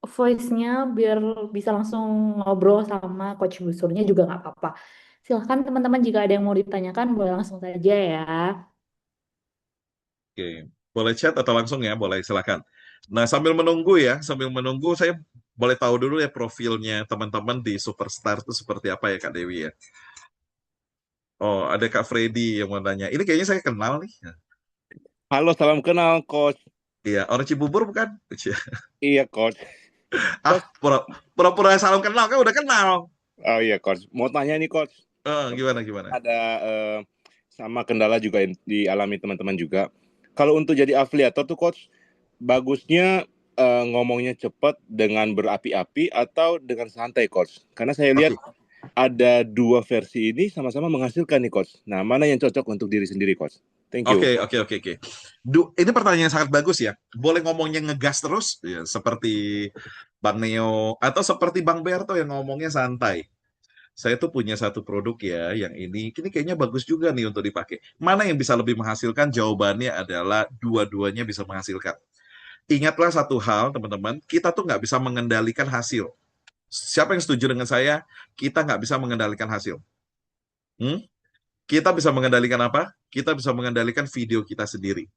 voice-nya biar bisa langsung ngobrol sama Coach Busurnya juga nggak apa-apa. Silahkan teman-teman jika ada yang mau ditanyakan boleh langsung saja ya. Oke, boleh chat atau langsung ya, boleh silakan. Nah, sambil menunggu saya boleh tahu dulu ya profilnya teman-teman di Superstar itu seperti apa ya Kak Dewi ya. Oh, ada Kak Freddy yang mau tanya. Ini kayaknya saya kenal nih. Halo, salam kenal, Coach. Iya, orang Cibubur bukan? Iya, Coach. Ah, pura-pura salam kenal kan udah kenal. Oh iya, Coach. Mau tanya nih, Coach. Gimana? Ada sama kendala juga yang dialami teman-teman juga. Kalau untuk jadi afiliator tuh, Coach, bagusnya ngomongnya cepat dengan berapi-api atau dengan santai, Coach? Karena saya lihat ada dua versi ini sama-sama menghasilkan nih, Coach. Nah, mana yang cocok untuk diri sendiri, Coach? Thank you. Oke. Ini pertanyaan yang sangat bagus ya. Boleh ngomongnya ngegas terus, ya, seperti Bang Neo atau seperti Bang Berto yang ngomongnya santai. Saya tuh punya satu produk ya, yang ini kayaknya bagus juga nih untuk dipakai. Mana yang bisa lebih menghasilkan? Jawabannya adalah dua-duanya bisa menghasilkan. Ingatlah satu hal, teman-teman, kita tuh nggak bisa mengendalikan hasil. Siapa yang setuju dengan saya? Kita nggak bisa mengendalikan hasil. Kita bisa mengendalikan apa? Kita bisa mengendalikan video kita sendiri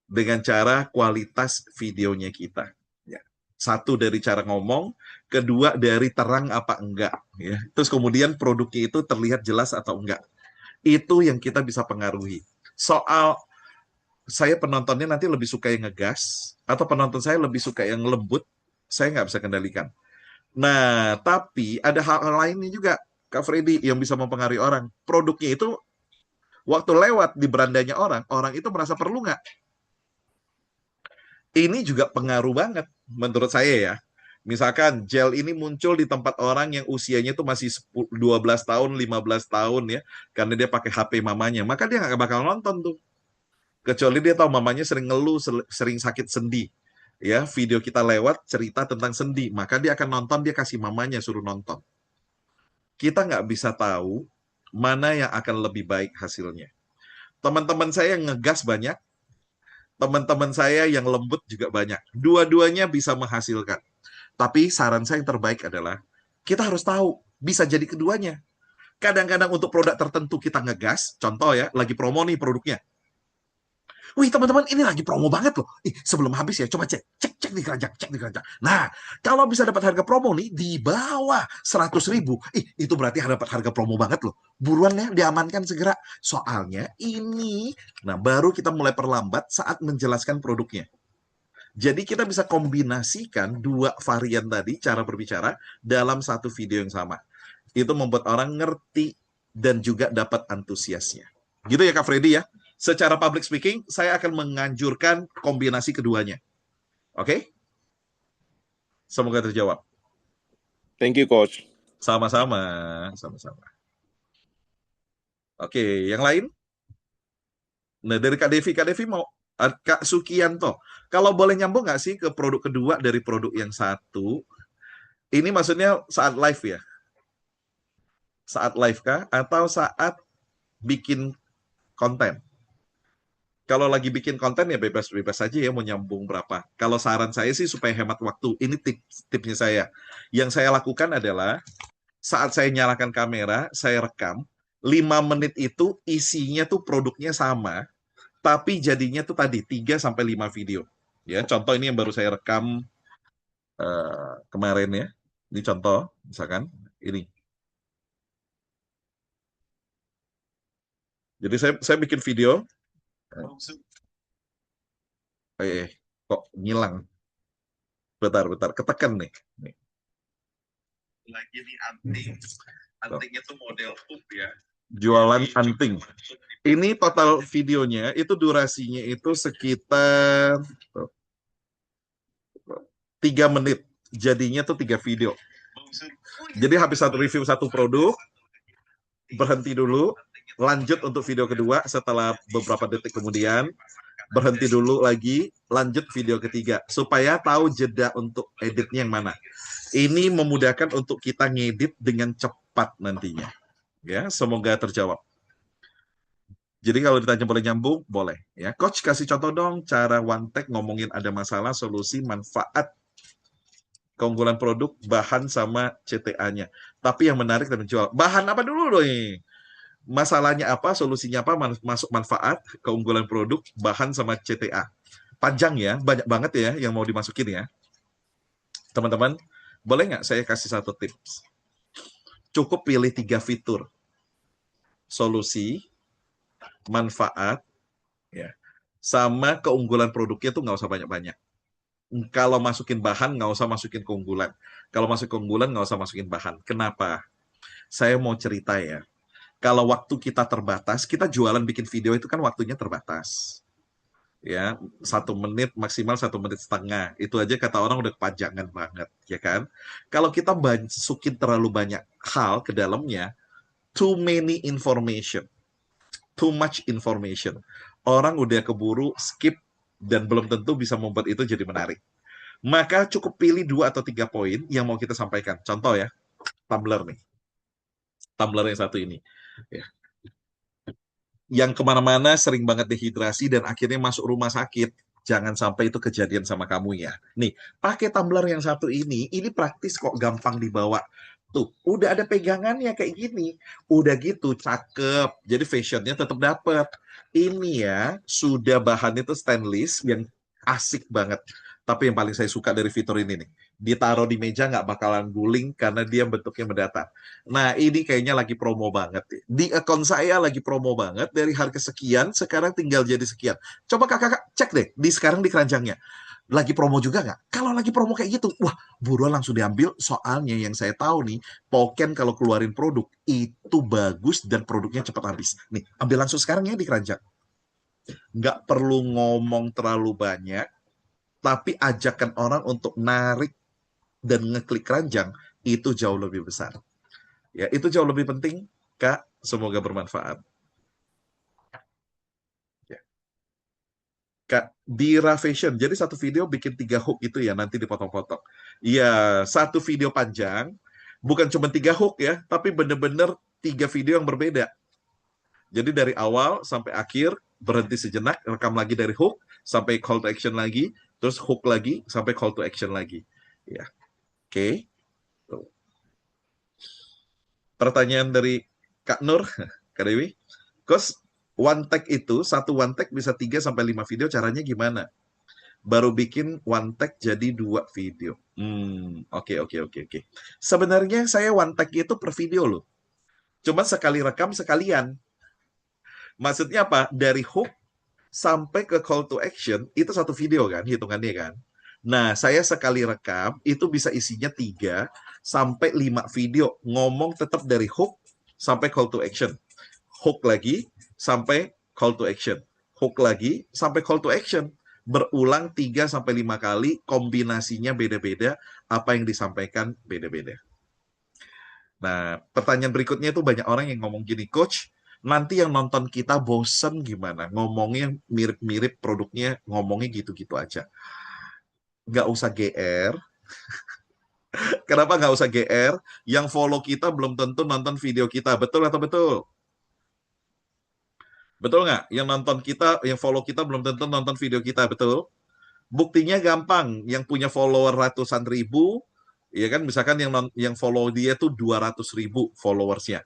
dengan cara kualitas videonya kita. Ya. Satu dari cara ngomong, kedua dari terang apa enggak, ya. Terus kemudian produknya itu terlihat jelas atau enggak. Itu yang kita bisa pengaruhi. Soal saya penontonnya nanti lebih suka yang ngegas, atau penonton saya lebih suka yang lembut, saya nggak bisa kendalikan. Nah, tapi ada hal-hal lainnya juga, Kak Freddy, yang bisa mempengaruhi orang. Produknya itu, waktu lewat di berandanya orang, orang itu merasa perlu nggak? Ini juga pengaruh banget, menurut saya ya. Misalkan gel ini muncul di tempat orang yang usianya itu masih 12 tahun, 15 tahun ya, karena dia pakai HP mamanya, maka dia nggak bakal nonton tuh. Kecuali dia tahu mamanya sering ngeluh, sering sakit sendi. Ya, video kita lewat cerita tentang sendi, maka dia akan nonton, dia kasih mamanya suruh nonton. Kita nggak bisa tahu mana yang akan lebih baik hasilnya. Teman-teman saya yang ngegas banyak, teman-teman saya yang lembut juga banyak. Dua-duanya bisa menghasilkan. Tapi saran saya yang terbaik adalah kita harus tahu, bisa jadi keduanya. Kadang-kadang untuk produk tertentu kita ngegas, contoh ya, lagi promo nih produknya. Wih teman-teman, ini lagi promo banget loh. Sebelum habis ya, coba cek di keranjang, cek di keranjang. Nah, kalau bisa dapat harga promo nih di bawah 100.000, itu berarti dapat harga promo banget loh. Buruan ya, diamankan segera. Soalnya ini, nah baru kita mulai perlambat saat menjelaskan produknya. Jadi kita bisa kombinasikan dua varian tadi, cara berbicara, dalam satu video yang sama. Itu membuat orang ngerti dan juga dapat antusiasnya. Gitu ya Kak Freddy ya. Secara public speaking, saya akan menganjurkan kombinasi keduanya. Oke? Semoga terjawab. Thank you, Coach. Sama-sama. Sama-sama. Oke, yang lain? Nah, dari Kak Devi mau Kak Sukianto. Kalau boleh nyambung nggak sih ke produk kedua dari produk yang satu? Ini maksudnya saat live ya? Saat live kah? Atau saat bikin konten? Kalau lagi bikin konten ya bebas-bebas saja ya mau nyambung berapa. Kalau saran saya sih supaya hemat waktu. Ini tipsnya saya. Yang saya lakukan adalah saat saya nyalakan kamera, saya rekam. 5 menit itu isinya tuh produknya sama, tapi jadinya tuh tadi 3-5 video. Ya, contoh ini yang baru saya rekam kemarin ya. Ini contoh, misalkan ini. Jadi saya bikin video. Kok ngilang? Bentar, ketekan nih. Lagi nih antingnya tuh model hook ya. Jualan anting. Ini total videonya itu durasinya itu sekitar 3 menit. Jadinya tuh 3 video. Jadi habis satu review satu produk, berhenti dulu, lanjut untuk video kedua setelah beberapa detik kemudian, berhenti dulu lagi, lanjut video ketiga supaya tahu jeda untuk editnya yang mana. Ini memudahkan untuk kita ngedit dengan cepat nantinya. Ya, semoga terjawab. Jadi kalau ditanya boleh nyambung, boleh. Ya, Coach kasih contoh dong cara one take ngomongin ada masalah, solusi, manfaat, keunggulan produk, bahan sama CTA-nya. Tapi yang menarik dan menjual. Bahan apa dulu dong? Masalahnya apa, solusinya apa, masuk manfaat, keunggulan produk, bahan sama CTA. Panjang ya, banyak banget ya yang mau dimasukin ya. Teman-teman, boleh nggak saya kasih satu tips? Cukup pilih 3 fitur. Solusi, manfaat, ya, sama keunggulan produknya tuh nggak usah banyak-banyak. Kalau masukin bahan, nggak usah masukin keunggulan. Kalau masuk keunggulan, nggak usah masukin bahan. Kenapa? Saya mau cerita ya. Kalau waktu kita terbatas, kita jualan bikin video itu kan waktunya terbatas. Ya, 1 menit maksimal 1,5 menit. Itu aja kata orang udah kepanjangan banget, ya kan? Kalau kita masukin terlalu banyak hal ke dalamnya, too many information, too much information. Orang udah keburu skip dan belum tentu bisa membuat itu jadi menarik. Maka cukup pilih 2 atau 3 poin yang mau kita sampaikan. Contoh ya, tumbler nih. Tumbler yang satu ini. Ya. Yang kemana-mana sering banget dehidrasi dan akhirnya masuk rumah sakit. Jangan sampai itu kejadian sama kamu ya. Nih, pakai tumbler yang satu ini praktis kok, gampang dibawa. Tuh, udah ada pegangannya kayak gini. Udah gitu, cakep. Jadi fashionnya tetap dapet. Ini ya, sudah bahannya itu stainless yang asik banget. Tapi yang paling saya suka dari fitur ini nih, ditaruh di meja nggak bakalan guling karena dia bentuknya mendatar. Nah, ini kayaknya lagi promo banget. Di akun saya lagi promo banget, dari harga sekian, sekarang tinggal jadi sekian. Coba kakak cek deh, sekarang di keranjangnya. Lagi promo juga nggak? Kalau lagi promo kayak gitu, wah, buruan langsung diambil. Soalnya yang saya tahu nih, Poken kalau keluarin produk, itu bagus dan produknya cepat habis. Nih, ambil langsung sekarang ya di keranjang. Nggak perlu ngomong terlalu banyak, tapi ajakan orang untuk narik dan ngeklik keranjang itu jauh lebih besar. Ya, itu jauh lebih penting, Kak. Semoga bermanfaat. Ya. Kak, Dira Fashion. Jadi satu video bikin 3 hook itu ya, nanti dipotong-potong. Iya, satu video panjang, bukan cuma 3 hook ya, tapi bener-bener 3 video yang berbeda. Jadi dari awal sampai akhir, berhenti sejenak, rekam lagi dari hook, sampai call to action lagi, terus hook lagi, sampai call to action lagi. Ya, oke. Tuh. Pertanyaan dari Kak Nur, Kak Dewi. Coach, one tag itu, satu one tag bisa 3 sampai 5 video, caranya gimana? Baru bikin one tag jadi 2 video. Oke. Sebenarnya saya one tag itu per video loh. Cuma sekali rekam sekalian. Maksudnya apa? Dari hook sampai ke call to action, itu satu video kan, hitungannya kan. Nah, saya sekali rekam, itu bisa isinya 3 sampai 5 video. Ngomong tetap dari hook sampai call to action. Hook lagi sampai call to action. Hook lagi sampai call to action. Berulang 3 sampai 5 kali, kombinasinya beda-beda, apa yang disampaikan beda-beda. Nah, pertanyaan berikutnya itu banyak orang yang ngomong gini, Coach, nanti yang nonton kita bosen gimana? Ngomongnya mirip-mirip produknya, ngomongnya gitu-gitu aja. Nggak usah GR. Kenapa nggak usah GR? Yang follow kita belum tentu nonton video kita. Betul atau betul? Betul nggak? Yang nonton kita, yang follow kita belum tentu nonton video kita. Betul? Buktinya gampang. Yang punya follower ratusan ribu, ya kan? Misalkan yang follow dia tuh 200.000 followersnya.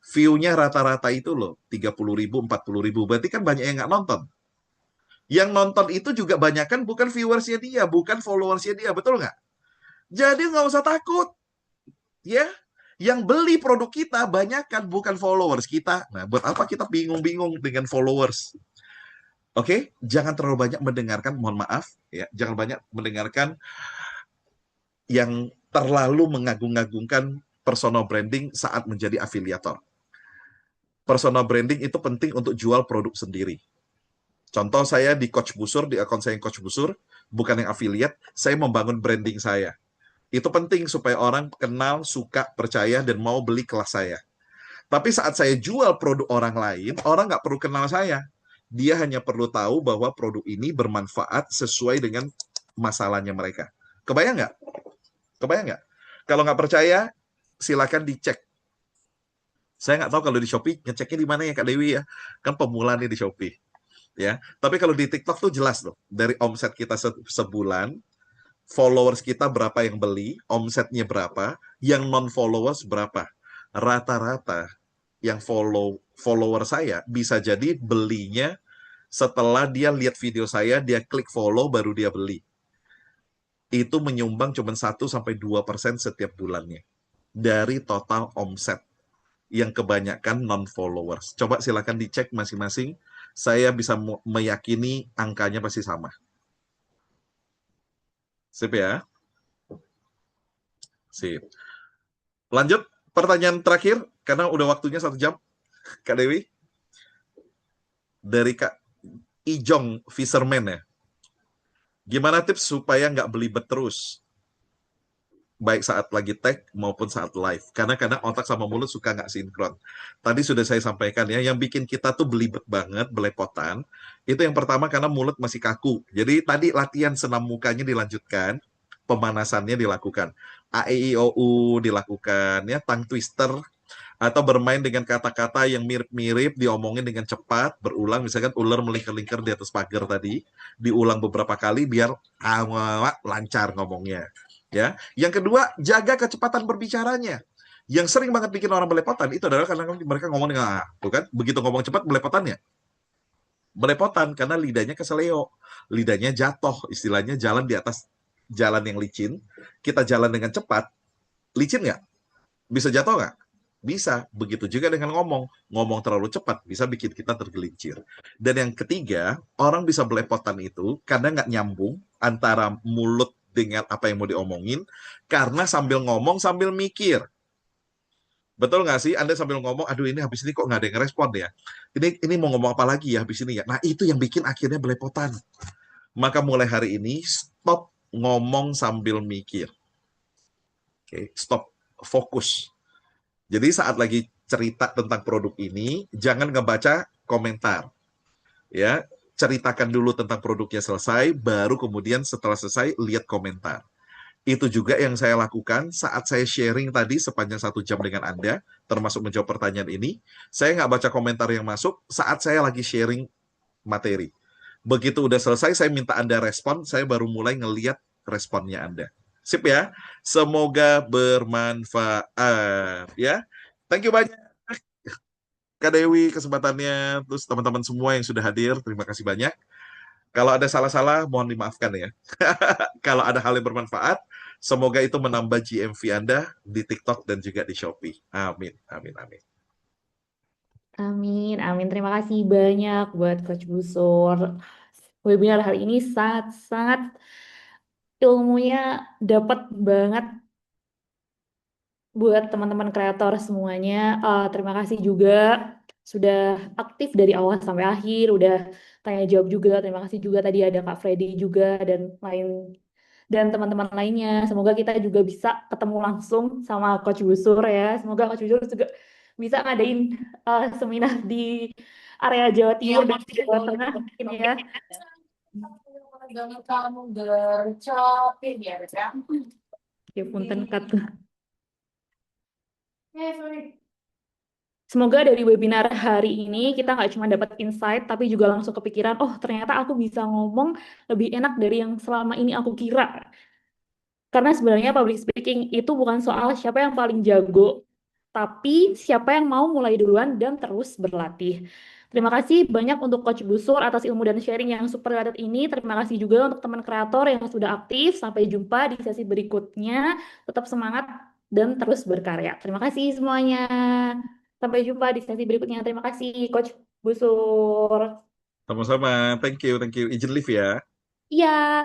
View-nya rata-rata itu loh, 30.000, 40.000. Berarti kan banyak yang nggak nonton. Yang nonton itu juga banyak kan bukan viewersnya dia, bukan followersnya dia. Betul nggak? Jadi nggak usah takut. Ya, yang beli produk kita banyak kan bukan followers kita. Nah, buat apa kita bingung-bingung dengan followers? Oke, jangan terlalu banyak mendengarkan, mohon maaf, ya, jangan banyak mendengarkan yang terlalu mengagung-agungkan personal branding saat menjadi afiliator. Personal branding itu penting untuk jual produk sendiri. Contoh saya di Coach Busur, di akun saya yang Coach Busur, bukan yang affiliate, saya membangun branding saya. Itu penting supaya orang kenal, suka, percaya, dan mau beli kelas saya. Tapi saat saya jual produk orang lain, orang nggak perlu kenal saya. Dia hanya perlu tahu bahwa produk ini bermanfaat sesuai dengan masalahnya mereka. Kebayang nggak? Kebayang nggak? Kalau nggak percaya, silakan dicek. Saya nggak tahu kalau di Shopee, ngeceknya di mana ya Kak Dewi ya? Kan pemula nih di Shopee. Ya, tapi kalau di TikTok tuh jelas loh. Dari omset kita sebulan, followers kita berapa yang beli, omsetnya berapa, yang non-followers berapa. Rata-rata yang follower saya bisa jadi belinya setelah dia lihat video saya, dia klik follow, baru dia beli. Itu menyumbang cuma 1-2% setiap bulannya dari total omset yang kebanyakan non-followers. Coba silakan dicek masing-masing. Saya bisa meyakini angkanya pasti sama. Sip ya? Sip. Lanjut, pertanyaan terakhir, karena udah waktunya 1 jam. Kak Dewi? Dari Kak Ijong Fisherman ya. Gimana tips supaya nggak belibet terus? Baik saat lagi tag maupun saat live. Karena kadang otak sama mulut suka nggak sinkron. Tadi sudah saya sampaikan ya, yang bikin kita tuh belibet banget, belepotan, itu yang pertama karena mulut masih kaku. Jadi tadi latihan senam mukanya dilanjutkan, pemanasannya dilakukan. A, E, I, O, U dilakukan, ya, tongue twister, atau bermain dengan kata-kata yang mirip-mirip, diomongin dengan cepat, berulang, misalkan ular melingkar-lingkar di atas pagar tadi, diulang beberapa kali biar lancar ngomongnya. Ya, yang kedua, jaga kecepatan berbicaranya. Yang sering banget bikin orang belepotan itu adalah karena mereka ngomong dengan bukan begitu ngomong cepat belepotannya. Belepotan karena lidahnya keseleo, lidahnya jatuh, istilahnya jalan di atas jalan yang licin, kita jalan dengan cepat, licin nggak? Bisa jatuh nggak? Bisa. Begitu juga dengan ngomong. Ngomong terlalu cepat bisa bikin kita tergelincir. Dan yang ketiga, orang bisa belepotan itu karena nggak nyambung antara mulut dengan apa yang mau diomongin, karena sambil ngomong sambil mikir. Betul nggak sih? Anda sambil ngomong, aduh ini habis ini kok nggak ada yang respon ya? Ini mau ngomong apa lagi ya habis ini ya? Nah itu yang bikin akhirnya belepotan. Maka mulai hari ini, stop ngomong sambil mikir. Oke, stop, fokus. Jadi saat lagi cerita tentang produk ini, jangan ngebaca komentar. Ya, ceritakan dulu tentang produknya selesai, baru kemudian setelah selesai lihat komentar. Itu juga yang saya lakukan saat saya sharing tadi sepanjang 1 jam dengan Anda, termasuk menjawab pertanyaan ini. Saya nggak baca komentar yang masuk saat saya lagi sharing materi. Begitu udah selesai, saya minta Anda respon, saya baru mulai ngeliat responnya Anda. Sip ya, semoga bermanfaat ya. Thank you banyak Kak Dewi kesempatannya, terus teman-teman semua yang sudah hadir, terima kasih banyak. Kalau ada salah-salah, mohon dimaafkan ya. Kalau ada hal yang bermanfaat, semoga itu menambah GMV Anda di TikTok dan juga di Shopee. Amin, amin, amin. Amin, amin. Terima kasih banyak buat Coach Busur. Webinar hari ini sangat-sangat ilmunya dapat banget buat teman-teman kreator semuanya. Terima kasih juga sudah aktif dari awal sampai akhir, udah tanya jawab juga. Terima kasih juga tadi ada Kak Freddy juga dan teman-teman lainnya. Semoga kita juga bisa ketemu langsung sama Coach Busur ya. Semoga Coach Busur juga bisa ngadain seminar di area Jawa Timur dan Jawa Tengah mungkin ya. Kamu gercopin ya, ya punten kata. Semoga dari webinar hari ini kita nggak cuma dapat insight, tapi juga langsung kepikiran, oh ternyata aku bisa ngomong lebih enak dari yang selama ini aku kira. Karena sebenarnya public speaking itu bukan soal siapa yang paling jago, tapi siapa yang mau mulai duluan dan terus berlatih. Terima kasih banyak untuk Coach Busur atas ilmu dan sharing yang super padat ini. Terima kasih juga untuk teman kreator yang sudah aktif. Sampai jumpa di sesi berikutnya. Tetap semangat dan terus berkarya. Terima kasih semuanya. Sampai jumpa di sesi berikutnya. Terima kasih Coach Busur. Sama-sama, thank you, thank you. Izin live ya. Iya.